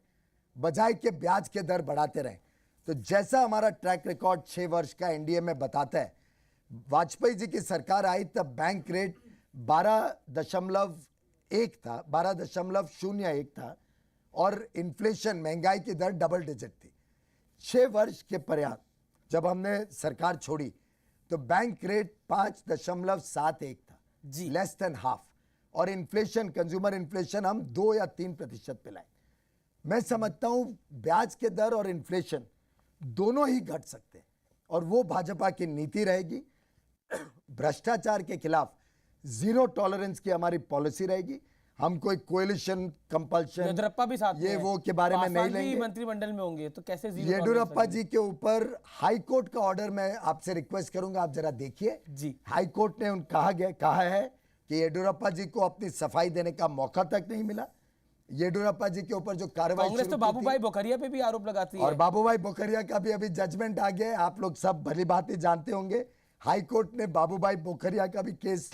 बजाय के ब्याज के दर बढ़ाते रहें, तो जैसा हमारा ट्रैक रिकॉर्ड 6 वर्ष का एनडीए में बताता है, वाजपेयी जी की सरकार आई तब बैंक रेट 12.1 था, 12.01 था, और इन्फ्लेशन महंगाई की दर डबल डिजिट थी। 6 वर्ष के पश्चात जब हमने सरकार छोड़ी तो बैंक रेट 5.71 था, लेस देन हाफ, और इन्फ्लेशन, कंज्यूमर इन्फ्लेशन हम 2 या 3% पे लाए। मैं समझता हूं ब्याज के दर और इन्फ्लेशन दोनों ही घट सकते हैं, और वो भाजपा की नीति रहेगी। भ्रष्टाचार के खिलाफ जीरो टॉलरेंस की हमारी पॉलिसी रहेगी। हम कोई कोएलिशन कंपल्शन, येदियुरप्पा भी साथ ये वो के बारे में नहीं लेंगे। मंत्रिमंडल में होंगे तो कैसे येदियुरप्पा जी के ऊपर हाई कोर्ट का ऑर्डर, मैं आपसे रिक्वेस्ट करूंगा आप जरा देखिए जी। हाई कोर्ट ने कहा है कि येदियुरप्पा जी को अपनी सफाई देने का मौका तक नहीं मिला। येदियुरप्पा जी के ऊपर जो कार्रवाई कांग्रेस तो बाबूभाई बोखरिया पे भी आरोप लगाती है, और बाबूभाई बोखरिया का भी अभी जजमेंट आ गया है। आप लोग सब भली भांति जानते होंगे, हाई कोर्ट ने बाबूभाई बोखरिया का भी केस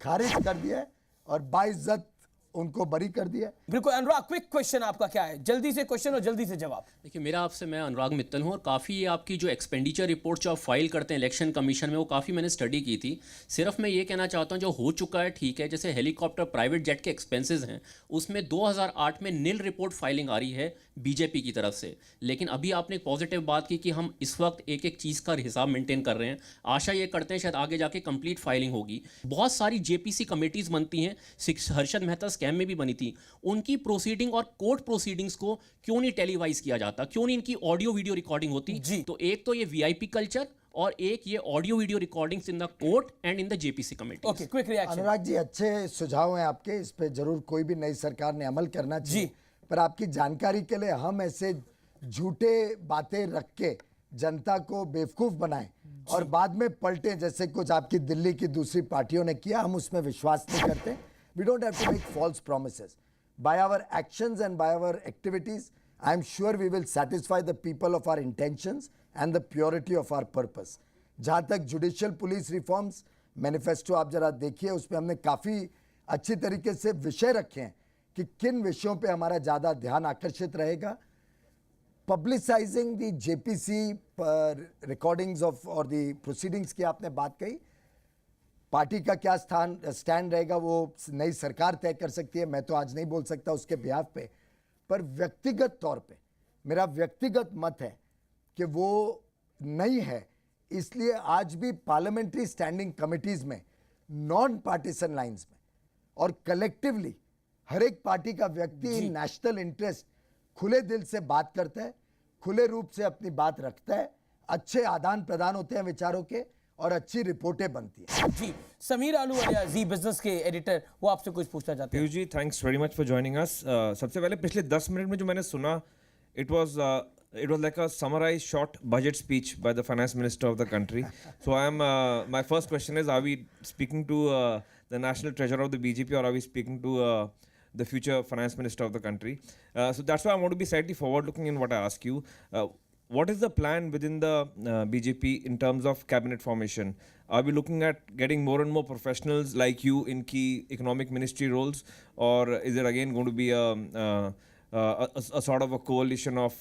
खारिज कर दिया है और बाइज्जत उनको बरी कर दिया। बिल्कुल। अनुराग, क्विक क्वेश्चन आपका क्या है? जल्दी से क्वेश्चन और जल्दी से जवाब। देखिए, मेरा आपसे, मैं अनुराग मित्तल हूं, और काफ़ी ये आपकी जो एक्सपेंडिचर रिपोर्ट जो आप फाइल करते हैं इलेक्शन कमीशन में, वो काफ़ी मैंने स्टडी की थी। सिर्फ मैं ये कहना चाहता हूं जो हो चुका है ठीक है, जैसे हेलीकॉप्टर, प्राइवेट जेट के एक्सपेंसेस हैं, उसमें 2008 में नील रिपोर्ट फाइलिंग आ रही है बीजेपी की तरफ से। लेकिन अभी आपने एक पॉजिटिव बात की कि हम इस वक्त एक एक चीज़ का हिसाब मेंटेन कर रहे हैं। आशा ये करते हैं शायद आगे जाके कंप्लीट फाइलिंग होगी। बहुत सारी जेपीसी कमेटीज़ बनती हैं, हर्षद मेहता स्कैम में भी बनी थी, उनकी प्रोसीडिंग और कोर्ट प्रोसीडिंग्स को क्यों नहीं टेलीवाइज किया जाता, क्यों नहीं इनकी ऑडियो वीडियो रिकॉर्डिंग होती? तो एक तो ये वीआईपी कल्चर, और एक ये audio video recordings in the court and in the JPC committee. Okay, quick reaction. Anurag ji, अच्छे सुझाव हैं आपके, इस पे जरूर कोई भी नई सरकार ने अमल करना चाहिए। पर आपकी जानकारी के लिए, हम ऐसे झूठे बातें रख के जनता को बेवकूफ बनाएं और बाद में पलटे, जैसे कुछ आपकी दिल्ली की दूसरी पार्टियों ने किया, हम उसमें विश्वास नहीं करते। We don't have to make false promises. By our actions and by our activities, I am sure we will satisfy the people of our intentions and the purity of our purpose. जहाँ तक judicial police reforms, manifesto आप जरा देखिए, उसमें हमने काफ़ी अच्छी तरीके से विषय रखे हैं कि किन विषयों पे हमारा ज़्यादा ध्यान आकर्षित रहेगा। पब्लिसाइजिंग द जेपीसी रिकॉर्डिंग्स ऑफ और द प्रोसीडिंग्स की आपने बात कही। पार्टी का क्या स्टैंड रहेगा वो नई सरकार तय कर सकती है, मैं तो आज नहीं बोल सकता उसके बिहाफ पे। पर व्यक्तिगत तौर पे मेरा व्यक्तिगत मत है कि वो नहीं है। इसलिए आज भी पार्लियामेंट्री स्टैंडिंग कमिटीज़ में नॉन पार्टीसन लाइंस में और कलेक्टिवली हर एक पार्टी का व्यक्ति नेशनल इंटरेस्ट खुले दिल से बात करता है, खुले रूप से अपनी बात रखता है, अच्छे आदान प्रदान होते हैं विचारों के, और अच्छी रिपोर्टें बनती हैं। जी, समीर आहलूवालिया जी बिजनेस के एडिटर, वो आपसे कुछ पूछना चाहते हैं। Piyush ji, thanks very much for joining us. सबसे पहले पिछले 10 मिनट में जो मैंने सुना, it was like a summarized short budget speech by the finance minister of the country. So my first question is, are we speaking to the national treasurer of the BJP, or are we speaking to the future finance minister of the country? So that's why I want to be slightly forward looking in what I ask you. What is the plan within the BJP in terms of cabinet formation? Are we looking at getting more and more professionals like you in key economic ministry roles, or is it again going to be a sort of a coalition of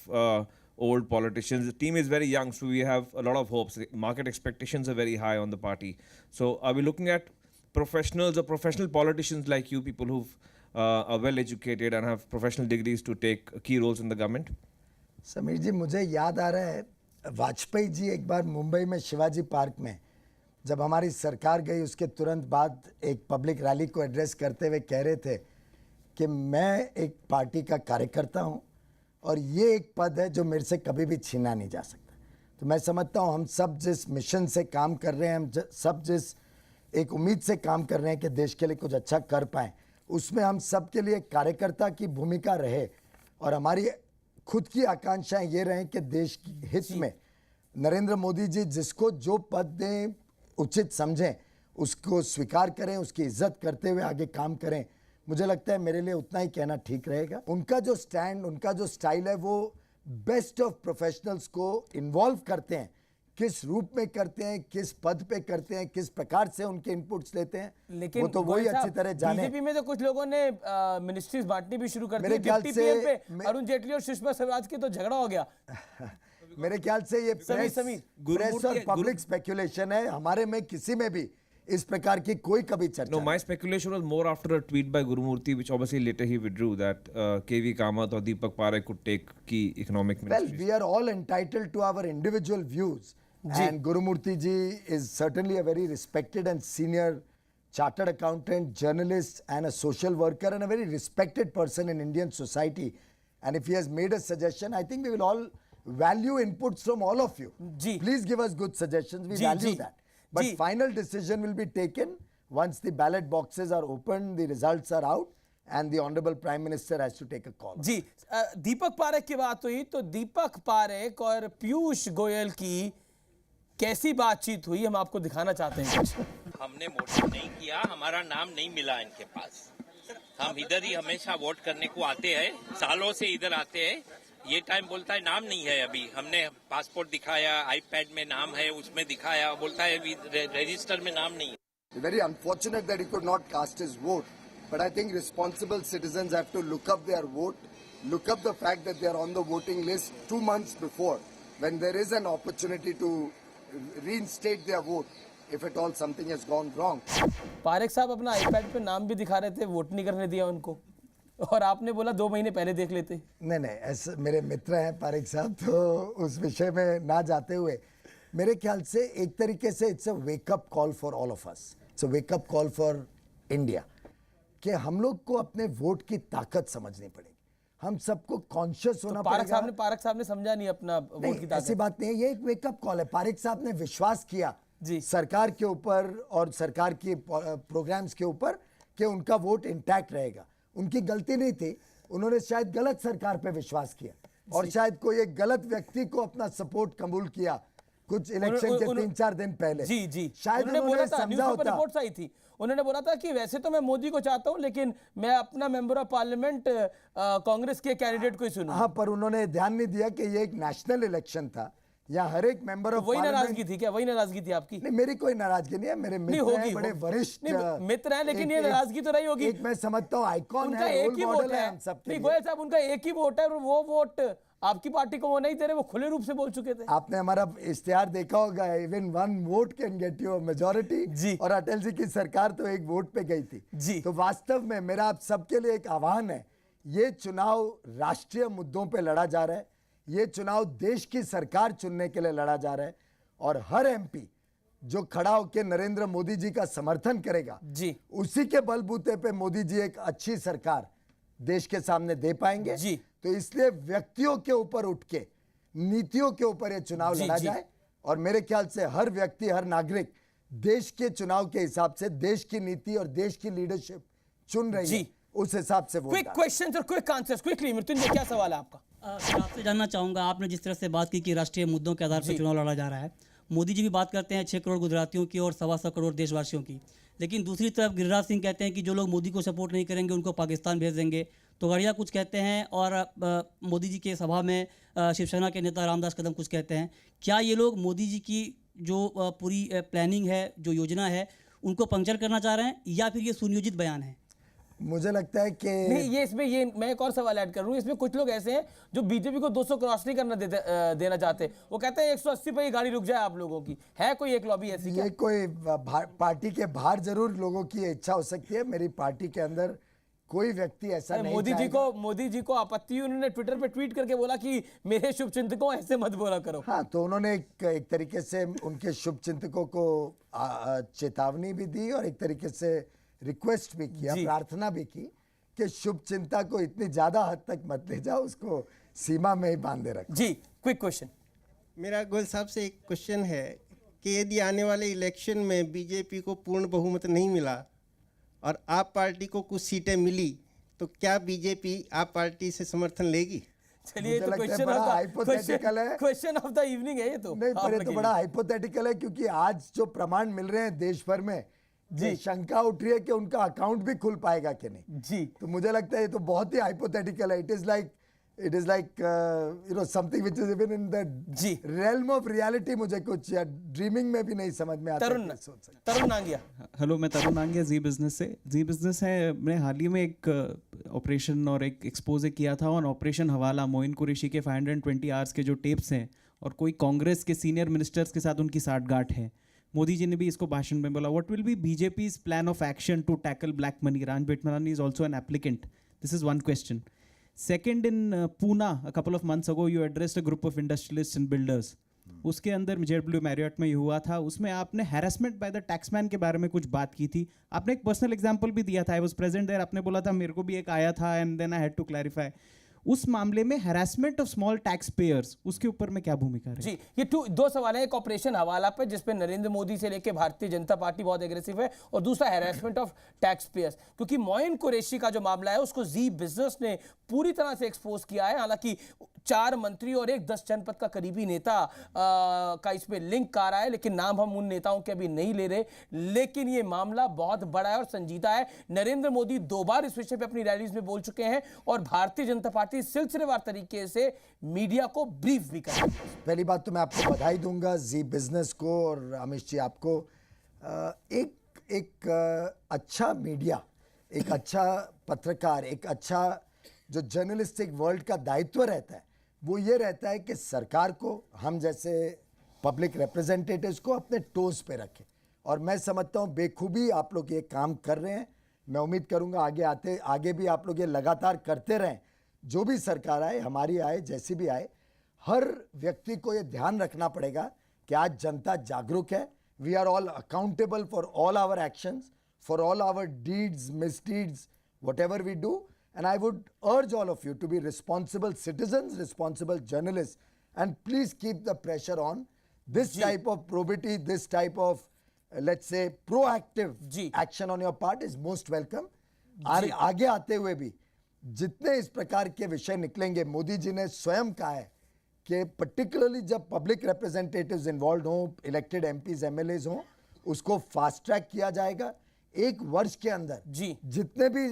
old politicians? The team is very young, so we have a lot of hopes. Market expectations are very high on the party. So are we looking at professionals or professional politicians like you, people who are well educated and have professional degrees, to take key roles in the government? Sameer जी, मुझे याद आ रहा है वाजपेयी जी एक बार मुंबई में Shivaji park में जब हमारी सरकार गई, उसके तुरंत बाद एक पब्लिक रैली को एड्रेस करते हुए कह रहे थे कि मैं एक पार्टी का कार्यकर्ता हूं और ये एक पद है जो मेरे से कभी भी छीना नहीं जा सकता। तो मैं समझता हूं हम सब जिस मिशन से काम कर रहे हैं, हम सब जिस एक उम्मीद से काम कर रहे हैं कि देश के लिए कुछ अच्छा कर पाएं, उसमें हम सब के लिए कार्यकर्ता की भूमिका रहे और हमारी खुद की आकांक्षाएं ये रहें कि देश के हित में नरेंद्र मोदी जी जिसको जो पद दें उचित समझें, उसको स्वीकार करें, उसकी इज्जत करते हुए आगे काम करें। मुझे लगता है मेरे लिए उतना ही कहना ठीक रहेगा। उनका जो स्टैंड, उनका जो स्टाइल है, वो बेस्ट ऑफ प्रोफेशनल्स को इन्वॉल्व करते हैं। किस रूप में करते हैं, किस पद पे करते हैं, किस प्रकार से उनके इनपुट्स लेते हैं, लेकिन वो तो वही अच्छी तरह जाने। बीजेपी में तो कुछ लोगों ने मिनिस्ट्रीज बांटनी भी शुरू कर दी। मेरे ख्याल से अरुण जेटली और सुषमा स्वराज के तो झगड़ा हो गया। मेरे ख्याल से ये प्रेस और पब्लिक स्पेकुलेशन है। हमारे में किसी में भी इस प्रकार की कोई कभी चर्चा No, my speculation was more after a tweet by Gurumurthy, which obviously later he withdrew, that KV Kamath or Deepak Parekh could take key economic ministries. Well, we are all entitled to our individual views. And Gurumurthy ji is certainly a very respected and senior chartered accountant, journalist and a social worker and a very respected person in Indian society. And if he has made a suggestion, I think we will all value inputs from all of you. Please give us good suggestions. We value that. But final decision will be taken once the ballot boxes are opened, the results are out, and the Honorable Prime Minister has to take a call. जी, दीपक पारेख की बात हुई तो दीपक पारेख और पीयूष गोयल की कैसी बातचीत हुई हम आपको दिखाना चाहते हैं। हमने वोट नहीं किया, हमारा नाम नहीं मिला इनके पास। हम इधर ही हमेशा वोट करने को आते हैं, सालों से इधर आते हैं। ये टाइम बोलता है नाम नहीं है अभी। हमने पासपोर्ट दिखाया, आईपैड में नाम है, उसमें दिखाया, बोलता है अभी रजिस्टर में नाम नहीं है। Very unfortunate that he could not cast his vote. But I think responsible citizens have to look up their vote, look up the fact that they are on the voting list 2 months before, when there is an opportunity to reinstate their vote if at all something has gone wrong. Parekh साहब अपना iPad पे नाम भी दिखा रहे थे, vote नहीं करने दिया उनको, और आपने बोला 2 महीने पहले देख लेते। नहीं, ऐसे मेरे मित्र हैं पारेख साहब, तो उस विषय में ना जाते हुए मेरे ख्याल से एक तरीके से it's a wake up call for all of us, it's a wake up call for India कि हम लोग को अपने वोट की ताकत समझनी पड़ेगी। हम सबको कॉन्शियस होना पड़ेगा। पारेख साहब ने समझा नहीं अपना वोट की ताकत। ऐसी बात नहीं है, ये एक वेकअप कॉल है। पारेख साहब ने विश्वास किया सरकार के ऊपर और सरकार के प्रोग्राम्स के ऊपर कि उनका वोट इंटैक्ट रहेगा। उनकी गलती नहीं थी, उन्होंने शायद गलत सरकार पे विश्वास किया और शायद कोई एक गलत व्यक्ति को अपना सपोर्ट कबूल किया कुछ इलेक्शन के 3-4 दिन पहले। जी शायद उन्होंने समझा होता। रिपोर्ट्स आई थी, उन्होंने बोला था कि वैसे तो मैं मोदी को चाहता हूं, लेकिन मैं अपना मेंबर ऑफ पार्लियामेंट कांग्रेस के कैंडिडेट को ही चुनूंगा। हाँ, पर उन्होंने ध्यान नहीं दिया कि ये एक नेशनल इलेक्शन था, या हर एक मेंबर ऑफ वही नाराजगी थी क्या? वही नाराजगी थी आपकी? नहीं, मेरी कोई नाराजगी नहीं है। मेरे मित्र हैं, बड़े वरिष्ठ मित्र हैं, लेकिन ये नाराजगी तो रही होगी। एक मैं समझता हूँ आइकॉन है, रोल मॉडल है हम सबके लिए। गोयल साहब, उनका एक ही वोट है और वो वोट आपकी पार्टी को वो नहीं दे रहे, वो खुले रूप से बोल चुके थे। आपने हमारा इश्तिहार देखा होगा, even 1 vote can get you majority, और अटल जी की सरकार तो 1 वोट पे गई थी। तो वास्तव में मेरा आप सबके लिए एक आह्वान है, ये चुनाव राष्ट्रीय मुद्दों पे लड़ा जा रहा है, ये चुनाव देश की सरकार चुनने के लिए लड़ा जा रहा है, और हर एमपी जो खड़ा होकर नरेंद्र मोदी जी का समर्थन करेगा, उसी के बलबूते पे मोदी जी एक अच्छी सरकार देश के सामने दे पाएंगे। तो इसलिए व्यक्तियों के ऊपर उठ के, नीतियों के ऊपर ये चुनाव लड़ा जाए, और मेरे ख्याल से हर व्यक्ति, हर नागरिक देश के चुनाव के हिसाब से देश की नीति और देश की लीडरशिप चुन रही है, उस हिसाब से वोट क्विक क्वेश्चंस और क्विक आंसर्स क्विकली। मृत्युंजय, क्या सवाल है आपका? सर, आपसे जानना चाहूँगा, आपने जिस तरह से बात की कि राष्ट्रीय मुद्दों के आधार पर चुनाव लड़ा जा रहा है, मोदी जी भी बात करते हैं 6 करोड़ गुजरातियों की और 125 करोड़ देशवासियों की, लेकिन दूसरी तरफ गिरिराज सिंह कहते हैं कि जो लोग मोदी को सपोर्ट नहीं करेंगे उनको पाकिस्तान भेज देंगे। तो गड़िया कुछ कहते हैं और मोदी जी के सभा में शिवसेना के नेता रामदास कदम कुछ कहते हैं। क्या ये लोग मोदी जी की जो पूरी प्लानिंग है, जो योजना है, उनको पंक्चर करना चाह रहे हैं या फिर ये सुनियोजित बयान है? मुझे लगता है कि नहीं, ये इसमें ये मैं एक और सवाल ऐड कर रहा हूँ। इसमें कुछ लोग ऐसे हैं जो बीजेपी को 200 क्रॉस नहीं करना देना चाहते। वो कहते हैं 180 पे ये गाड़ी रुक जाए आप लोगों की। है कोई एक लॉबी ऐसी? ये कोई पार्टी के बाहर जरूर लोगों की इच्छा हो सकती है, मेरी पार्टी के अंदर कोई व्यक्ति ऐसा नहीं। मोदी जी को आपत्ति हुई, उन्होंने ट्विटर पे ट्वीट करके बोला कि मेरे शुभचिंतकों ऐसे मत बोला करो। हाँ, तो उन्होंने एक तरीके से उनके शुभचिंतकों को चेतावनी भी दी और एक तरीके से रिक्वेस्ट भी किया, प्रार्थना भी की कि शुभ चिंता को इतनी ज्यादा हद तक मत ले जाओ, उसको सीमा में ही बांधे रखो। जी, क्विक क्वेश्चन। मेरा गोयल साहब से एक क्वेश्चन है कि यदि आने वाले इलेक्शन में बीजेपी को पूर्ण बहुमत नहीं मिला और आप पार्टी को कुछ सीटें मिली, तो क्या बीजेपी आप पार्टी से समर्थन लेगी? चलिए, तो क्वेश्चन ऑफ द इवनिंग है ये तो। नहीं, पर ये तो बड़ा हाइपोथेटिकल है, क्योंकि आज जो प्रमाण मिल रहे हैं देश भर में, जी, शंका उठ रही है कि उनका अकाउंट भी खुल पाएगा कि नहीं। जी, तो मुझे लगता है ये तो बहुत ही हाइपोथेटिकल है। It is like you know something which is even in the realm of reality. मुझे कुछ ड्रीमिंग में भी नहीं समझ में आता। तरुण नांगिया। हेलो, मैं तरुण नांगिया, जी बिजनेस से। जी बिजनेस है, मैंने हाल ही में एक ऑपरेशन और एक एक्सपोजे किया था ऑन ऑपरेशन हवाला। मोइन कुरैशी के 520 आवर्स के जो टेप्स हैं और कोई कांग्रेस के सीनियर मिनिस्टर्स के साथ उनकी साठगांठ है। मोदी जी ने भी इसको भाषण में बोला, what will be BJP's plan of action to tackle black money? Ram Jethmalani is also an applicant. This is one question. Second, in Pune, a couple of months ago, you addressed a group of industrialists and builders. उसके अंदर JW Marriott में ये हुआ था, उसमें आपने harassment by the Taxmann के बारे में कुछ बात की थी। आपने एक पर्सनल एग्जांपल भी दिया था, आई वाज प्रेजेंट देयर। आपने बोला था मेरे को भी एक आया था and then I had to clarify. उस मामले में harassment of small tax payers, उसके ऊपर में क्या भूमिका है? जी, ये दो सवाल है। एक ऑपरेशन हवाला पे जिसपे नरेंद्र मोदी से लेके भारतीय जनता पार्टी बहुत एग्रेसिव है, और दूसरा हैरेसमेंट ऑफ टैक्स पेयर्स। क्योंकि मोइन कुरैशी का जो मामला है उसको जी बिजनेस ने पूरी तरह से एक्सपोज किया है। हालांकि 4 मंत्री और एक 10 जनपद का करीबी नेता का इसमें लिंक आ रहा है, लेकिन नाम हम उन नेताओं के अभी नहीं ले रहे। लेकिन ये मामला बहुत बड़ा है और संजीदा है। नरेंद्र मोदी 2 बार इस विषय पे अपनी रैलीज में बोल चुके हैं और भारतीय जनता पार्टी सिलसिलेवार तरीके से मीडिया को ब्रीफ भी कर रही है। पहली बात तो मैं आपको बधाई दूंगा, जी बिजनेस को और अमित जी आपको। एक अच्छा मीडिया, एक अच्छा पत्रकार, एक अच्छा जो जर्नलिस्टिक वर्ल्ड का दायित्व रहता है, वो ये रहता है कि सरकार को, हम जैसे पब्लिक रिप्रेजेंटेटिव्स को अपने टोज पे रखें। और मैं समझता हूँ बेखूबी आप लोग ये काम कर रहे हैं। मैं उम्मीद करूँगा आगे भी आप लोग ये लगातार करते रहें। जो भी सरकार आए, हमारी आए, जैसी भी आए, हर व्यक्ति को ये ध्यान रखना पड़ेगा कि आज जनता जागरूक है। We are all accountable for all our actions, for all our deeds, misdeeds, whatever we do. And I would urge all of you to be responsible citizens, responsible journalists, and please keep the pressure on. This type of probity, this type of, let's say, proactive action on your part is most welcome. आगे आते हुए भी जितने इस प्रकार के विषय निकलेंगे, मोदी जी ने स्वयं कहा है कि पर्टिकुलरली जब पब्लिक रिप्रेजेंटेटिव्स इन्वॉल्व हों, इलेक्टेड एमपीज एमएलएज हों, उसको फास्ट ट्रैक किया जाएगा। 1 वर्ष के अंदर जितने भी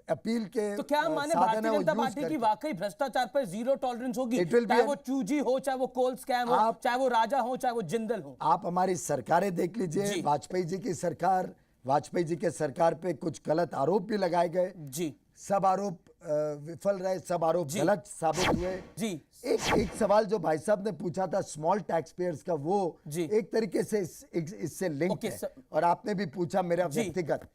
अपील के तो क्या माने भारतीय जनता पार्टी की वाकई भ्रष्टाचार पर जीरो टॉलरेंस होगी? चाहे वो चूजी हो, चाहे वो कोल स्कैम हो, चाहे वो राजा हो, चाहे वो जिंदल हो। आप हमारी सरकारें देख लीजिए, वाजपेयी जी की सरकार, वाजपेयी जी के सरकार पे कुछ गलत आरोप भी लगाए गए। जी, सब आरोप विफल रहे, सब आरोप गलत साबित हुए। जी, एक सवाल जो भाई साहब ने पूछा था स्मॉल टैक्स पेयर्स का, वो एक तरीके से इससे लिंक है। और आपने भी पूछा मेरा व्यक्तिगत,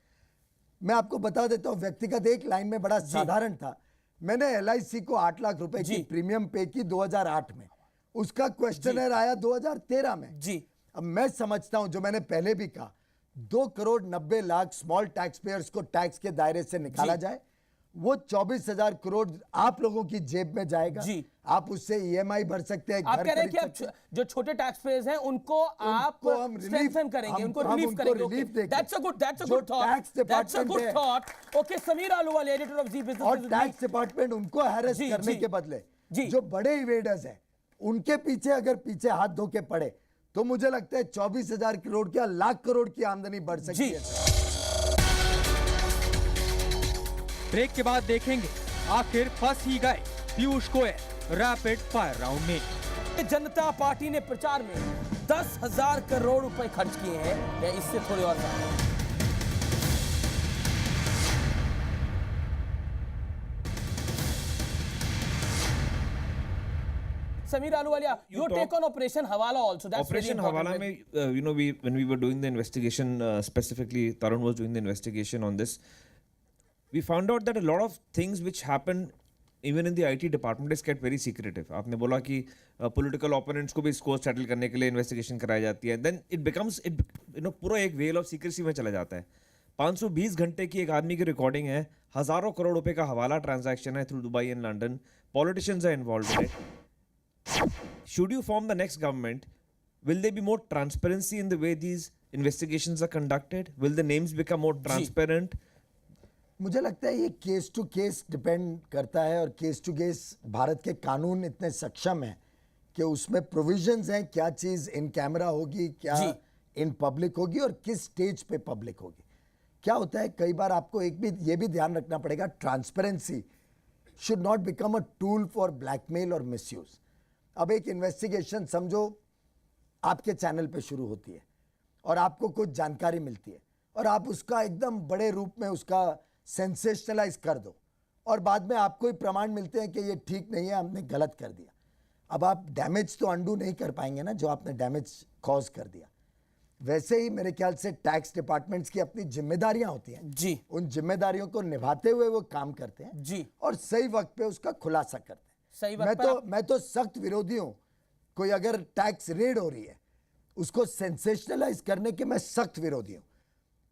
मैं आपको बता देता हूं व्यक्तिगत। एक लाइन में बड़ा साधारण था। मैंने LIC को 8 लाख रुपए की प्रीमियम पे की 2008 में, उसका क्वेश्चनर आया 2013 में। जी, अब मैं समझता हूं, जो मैंने पहले भी कहा, 2 crore 90 lakh small tax pairs को टैक्स के दायरे से निकाला जाए। वो 24,000 करोड़ आप लोगों की जेब में जाएगा जी। आप उससे ईएमआई भर सकते हैं, आप घर कह रहे हैं खरीद कि सकते हैं। आप जो छोटे टैक्स पेयर्स हैं उनको आप उनको हम स्ट्रेंथन करेंगे, उनको रिलीफ करेंगे। That's a good thought, tax that's a good department thought. Okay, Sameer Ahluwalia, editor of Zee और बिजनेस। टैक्स डिपार्टमेंट उनको हैरेस जी, करने जी। के बदले जो बड़े इवेडर्स हैं उनके पीछे अगर पीछे हाथ धो के पड़े तो मुझे लगता है 24,000 करोड़ क्या लाख करोड़ की आमदनी बढ़ सकती है। ब्रेक के बाद देखेंगे आखिर फंस ही गए Piyush Goyal rapid fire round में। जनता पार्टी ने प्रचार में 10,000 करोड़ रुपए खर्च किए हैं, या इससे थोड़े और ज्यादा। Sameer Ahluwalia, your take on Operation Hawala also. That's Operation very Hawala important. में, when we were doing the investigation, specifically Tarun was doing the investigation on this, we found out that a lot of things which happen even in the IT department is kept very secretive. आपने बोला कि political opponents को भी इसको settle करने के लिए investigation कराई जाती है. Then it becomes, पूरा एक veil of secrecy में चला जाता है. 520 घंटे की एक आदमी की रिकॉर्डिंग है, हजारों करोड़ रुपए का हवाला ट्रांजैक्शन है through Dubai and London, politicians are involved in it. Should you form the next government, will there be more transparency in the way these investigations are conducted? Will the names become more transparent? मुझे लगता है ये case to case depend करता है और case to case Bharat के कानून इतने सक्षम हैं कि उसमें प्रोविजंस हैं क्या चीज़ इन कैमरा होगी, क्या इन पब्लिक होगी और किस स्टेज पे पब्लिक होगी। क्या होता है कई बार आपको ये भी ध्यान रखना पड़ेगा, transparency should not become a tool for blackmail और मिसयूज। अब एक इन्वेस्टिगेशन समझो आपके चैनल पे शुरू होती है और आपको कुछ जानकारी मिलती है और आप उसका एकदम बड़े रूप में उसका सेंसेशनलाइज कर दो और बाद में आपको ही प्रमाण मिलते हैं कि ये ठीक नहीं है, हमने गलत कर दिया। अब आप डैमेज तो अंडू नहीं कर पाएंगे ना जो आपने डैमेज कॉज कर दिया। वैसे ही मेरे ख्याल से टैक्स डिपार्टमेंट्स की अपनी जिम्मेदारियां होती हैं जी, उन जिम्मेदारियों को निभाते हुए वो काम करते हैं जी और सही वक्त पे उसका खुलासा करते हैं। सही मैं तो सख्त विरोधी हूं। कोई अगर टैक्स रेड हो रही है उसको सेंसेशनलाइज करने के मैं सख्त विरोधी हूं,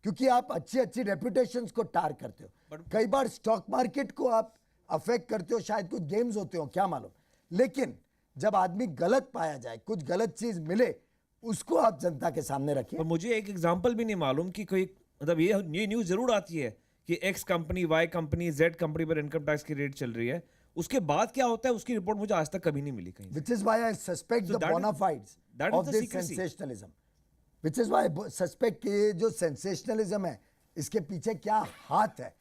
क्योंकि आप अच्छी अच्छी रेपुटेशंस को टार करते हो। कई बार स्टॉक मार्केट को आप अफेक्ट करते हो, शायद कुछ गेम्स होते हो क्या मालूम, लेकिन जब आदमी गलत पाया जाए, कुछ गलत चीज मिले, उसको आप जनता के सामने रखिए। पर मुझे एक एग्जांपल भी नहीं मालूम कि कोई, मतलब ये न्यूज़ जरूर आती है कि X company, Y company, Z company पर इनकम टैक्स की रेट चल रही है, उसके बाद क्या होता है उसकी रिपोर्ट मुझे आज तक कभी नहीं मिली कहीं। Which is why I suspect the bona fides of this sensationalism. Which is why I suspect कि ये जो sensationalism है इसके पीछे क्या हाथ है,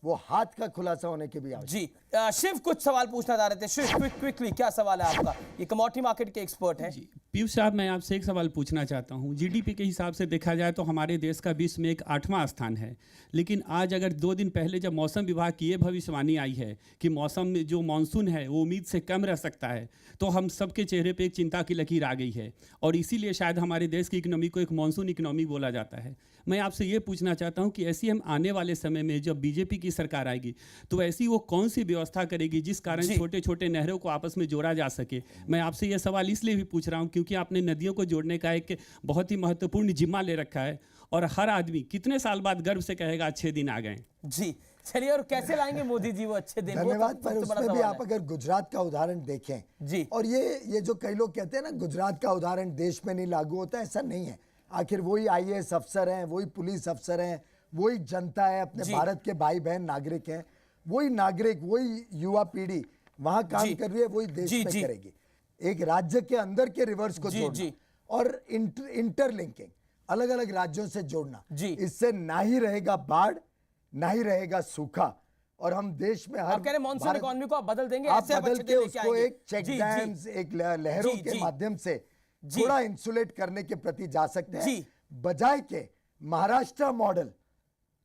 वो हाथ का खुलासा होने के भी जी। शिव कुछ सवाल पूछना चाह रहे थे। शिव क्विकली क्या सवाल है आपका? ये कमोडिटी मार्केट के एक्सपर्ट हैं। पीयूष साहब, मैं आपसे एक सवाल पूछना चाहता हूँ। जीडीपी के हिसाब से देखा जाए तो हमारे देश का विश्व में एक 8वां स्थान है, लेकिन आज अगर 2 दिन पहले जब मौसम विभाग की ये भविष्यवाणी आई है कि मौसम में जो मानसून है वो उम्मीद से कम रह सकता है, तो हम सबके चेहरे पे एक चिंता की लकीर आ गई है और इसीलिए शायद हमारे देश की इकनॉमी को एक मानसून इकनॉमी बोला जाता है। मैं आपसे ये पूछना चाहता हूँ कि ऐसी हम आने वाले समय में जब बीजेपी की सरकार आएगी तो ऐसी वो कौन सी व्यवस्था करेगी जिस कारण छोटे छोटे नहरों को आपस में जोड़ा जा सके। मैं आपसे ये सवाल इसलिए भी पूछ रहा हूँ क्योंकि आपने नदियों को जोड़ने का एक बहुत ही महत्वपूर्ण जिम्मा ले रखा है और हर आदमी कितने साल बाद गर्व से कहेगा अच्छे दिन आ गए। जी चलिए, और कैसे लाएंगे मोदी जी वो अच्छे दिन? धन्यवाद। पर उसमें भी आप अगर गुजरात का उदाहरण देखें जी, और ये जो कई लोग कहते हैं ना गुजरात का उदाहरण देश में नहीं लागू होता, ऐसा नहीं है। आखिर वही IAS अफसर हैं, वही पुलिस अफसर हैं, वही जनता है, अपने भारत के भाई बहन नागरिक हैं, वही नागरिक, वही युवा पीढ़ी वहां काम कर रही है, वही देश में करेगी। एक राज्य के अंदर के रिवर्स को जोड़ना और इंटरलिंकिंग, अलग अलग राज्यों से जोड़ना, इससे ना ही रहेगा बाढ़, ना ही रहेगा सूखा और हम देश में हर मॉनसून इकोनॉमी को आप बदल देंगे, आप बदल के उसको एक चेक डैम्स, एक लहरों के माध्यम से थोड़ा इंसुलेट करने के प्रति जा सकते हैं, बजाय के महाराष्ट्र मॉडल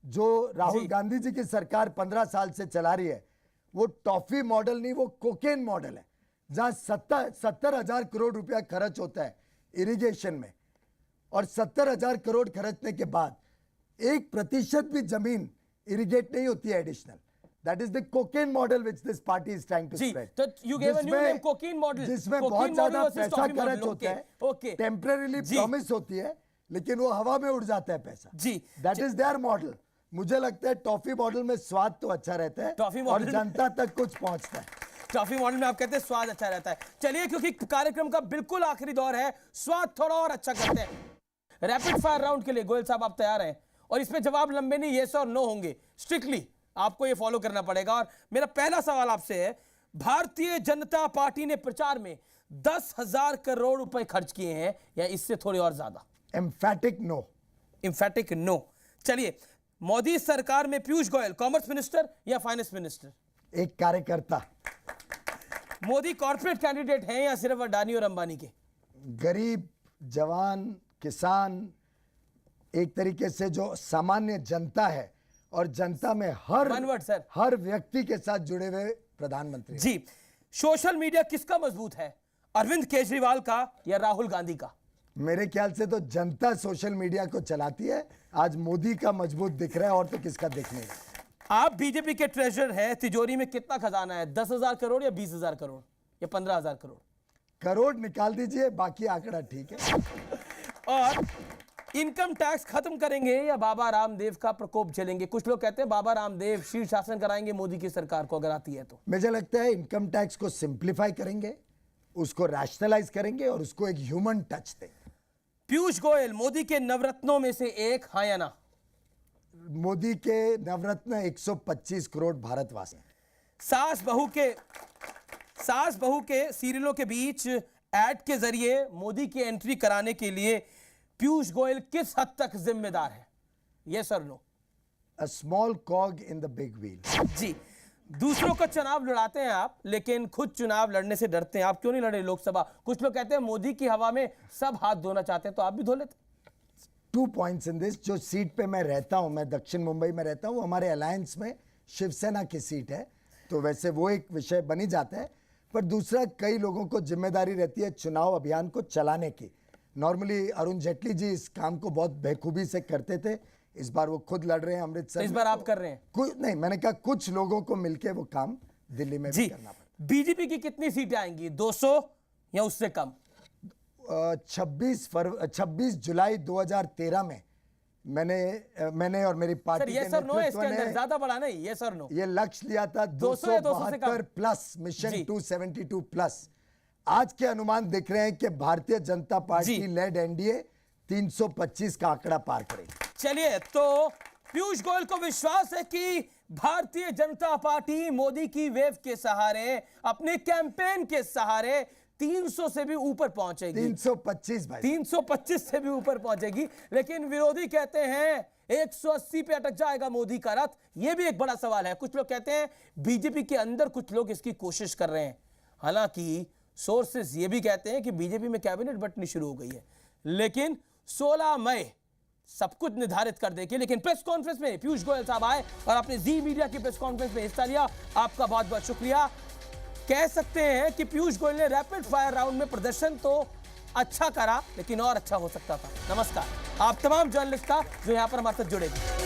जो राहुल गांधी जी की सरकार 15 साल से चला रही है, वो टॉफी मॉडल नहीं, वो कोकेन मॉडल है, जहां 70,000 करोड़ रुपया खर्च होता है इरिगेशन में और 70,000 करोड़ खर्चने के बाद 1% भी जमीन इरिगेट नहीं होती है additional. That is the cocaine model which this party is trying to spread. तो you gave a new name, cocaine model. जिसमें बहुत ज्यादा पैसा खर्च होता है, टेम्परेरीली प्रॉमिस होती है, लेकिन वो हवा में उड़ जाता है पैसा। जी, That is their model. मुझे लगता है टॉफी मॉडल में स्वाद तो अच्छा रहता है टॉफी और मॉडल में- जनता तक कुछ पहुंचता है। टॉफी मॉडल में आप कहते हैं स्वाद अच्छा रहता है। चलिए, क्योंकि कार्यक्रम का बिल्कुल आखिरी दौर है, स्वाद थोड़ा और अच्छा करते हैं। रैपिड फायर राउंड के लिए गोयल साहब आप तैयार हैं? और इसमें जवाब लंबे नहीं, येस और नो होंगे। स्ट्रिक्टली आपको ये फॉलो करना पड़ेगा। और मेरा पहला सवाल आपसे है, भारतीय जनता पार्टी ने प्रचार में 10,000 करोड़ रुपए खर्च किए हैं या इससे थोड़े और ज्यादा? Emphatic no. Emphatic no. चलिए, मोदी सरकार में पीयूष गोयल कॉमर्स मिनिस्टर या फाइनेंस मिनिस्टर? एक कार्यकर्ता। मोदी कॉर्पोरेट कैंडिडेट हैं या सिर्फ अडानी और अंबानी के? गरीब, जवान, किसान, एक तरीके से जो सामान्य जनता है और जनता में हर व्यक्ति के साथ जुड़े हुए प्रधानमंत्री। जी, सोशल मीडिया किसका मजबूत है, अरविंद केजरीवाल का या राहुल गांधी का? मेरे ख्याल से तो जनता सोशल मीडिया को चलाती है। आज मोदी का मजबूत दिख रहा है, और तो किसका दिख नहीं रहा। आप बीजेपी के ट्रेजरर हैं, तिजोरी में कितना खजाना है, 10,000 करोड़ या 20,000 करोड़ या 15,000 करोड़? करोड़ निकाल दीजिए, बाकी आंकड़ा ठीक है। और इनकम टैक्स खत्म करेंगे या बाबा रामदेव का प्रकोप झेलेंगे? कुछ लोग कहते हैं बाबा रामदेव शीर्षासन कराएंगे मोदी की सरकार को अगर आती है तो। मुझे लगता है इनकम टैक्स को सिंप्लीफाई करेंगे, उसको रैशनलाइज करेंगे और उसको एक ह्यूमन टच देंगे। पीयूष गोयल मोदी के नवरत्नों में से एक, हाँ या ना? मोदी के नवरत्न 125 करोड़ भारतवासी। सास बहू के सीरियलों के बीच एड के जरिए मोदी की एंट्री कराने के लिए पीयूष गोयल किस हद तक जिम्मेदार है, यस और no? A small cog in the big wheel। जी, दूसरों का चुनाव लड़ाते हैं आप, लेकिन खुद चुनाव लड़ने से डरते हैं। आप क्यों नहीं लड़े लोकसभा? कुछ लोग कहते हैं मोदी की हवा में सब हाथ धोना चाहते हैं, तो आप भी धो लेते। 2 points in this। जो सीट पे मैं रहता हूं, मैं दक्षिण मुंबई में रहता हूं, हमारे अलायंस में शिवसेना की सीट है, तो वैसे वो एक विषय बनी जाता है। पर दूसरा, कई लोगों को जिम्मेदारी रहती है चुनाव अभियान को चलाने की। नॉर्मली अरुण जेटली जी इस काम को बहुत बेखूबी से करते थे। इस बार वो खुद लड़ रहे हैं अमृतसर तो इस में। बार आप कर रहे हैं? कुछ नहीं, मैंने कहा कुछ लोगों को मिलके वो काम दिल्ली में भी करना पड़ेगा। बीजेपी की कितनी सीटें आएंगी, 200 या उससे कम? 26 जुलाई 2013 में मैंने और मेरी पार्टी के नेतृत्व ने ज्यादा बड़ा नहीं, ये सर नो, ये लक्ष्य लिया था 272 प्लस, मिशन 272 प्लस। आज के अनुमान दिख रहे हैं कि Bharatiya Janata party lead NDA 325 का आंकड़ा पार करेगी। चलिए, तो पीयूष गोयल को विश्वास है कि भारतीय जनता पार्टी मोदी की वेव के सहारे, अपने कैंपेन के सहारे 300 से भी ऊपर पहुंचेगी। 325 भाई, 325 से भी ऊपर पहुंचेगी। लेकिन विरोधी कहते हैं 180 पे अटक जाएगा मोदी का रथ। यह भी एक बड़ा सवाल है। कुछ लोग कहते हैं बीजेपी के अंदर कुछ लोग इसकी कोशिश कर रहे हैं। हालांकि सोर्सेस ये भी कहते हैं कि बीजेपी में कैबिनेट बंटनी शुरू हो गई है, लेकिन 16 मई सब कुछ निर्धारित कर देगी। लेकिन प्रेस कॉन्फ्रेंस में पीयूष गोयल साहब आए और आपने जी मीडिया की प्रेस कॉन्फ्रेंस में हिस्सा लिया, आपका बहुत बहुत शुक्रिया। कह सकते हैं कि पीयूष गोयल ने रैपिड फायर राउंड में प्रदर्शन तो अच्छा करा, लेकिन और अच्छा हो सकता था। नमस्कार, आप तमाम जर्नलिस्ट का जो यहां पर हमारे साथ जुड़े थे।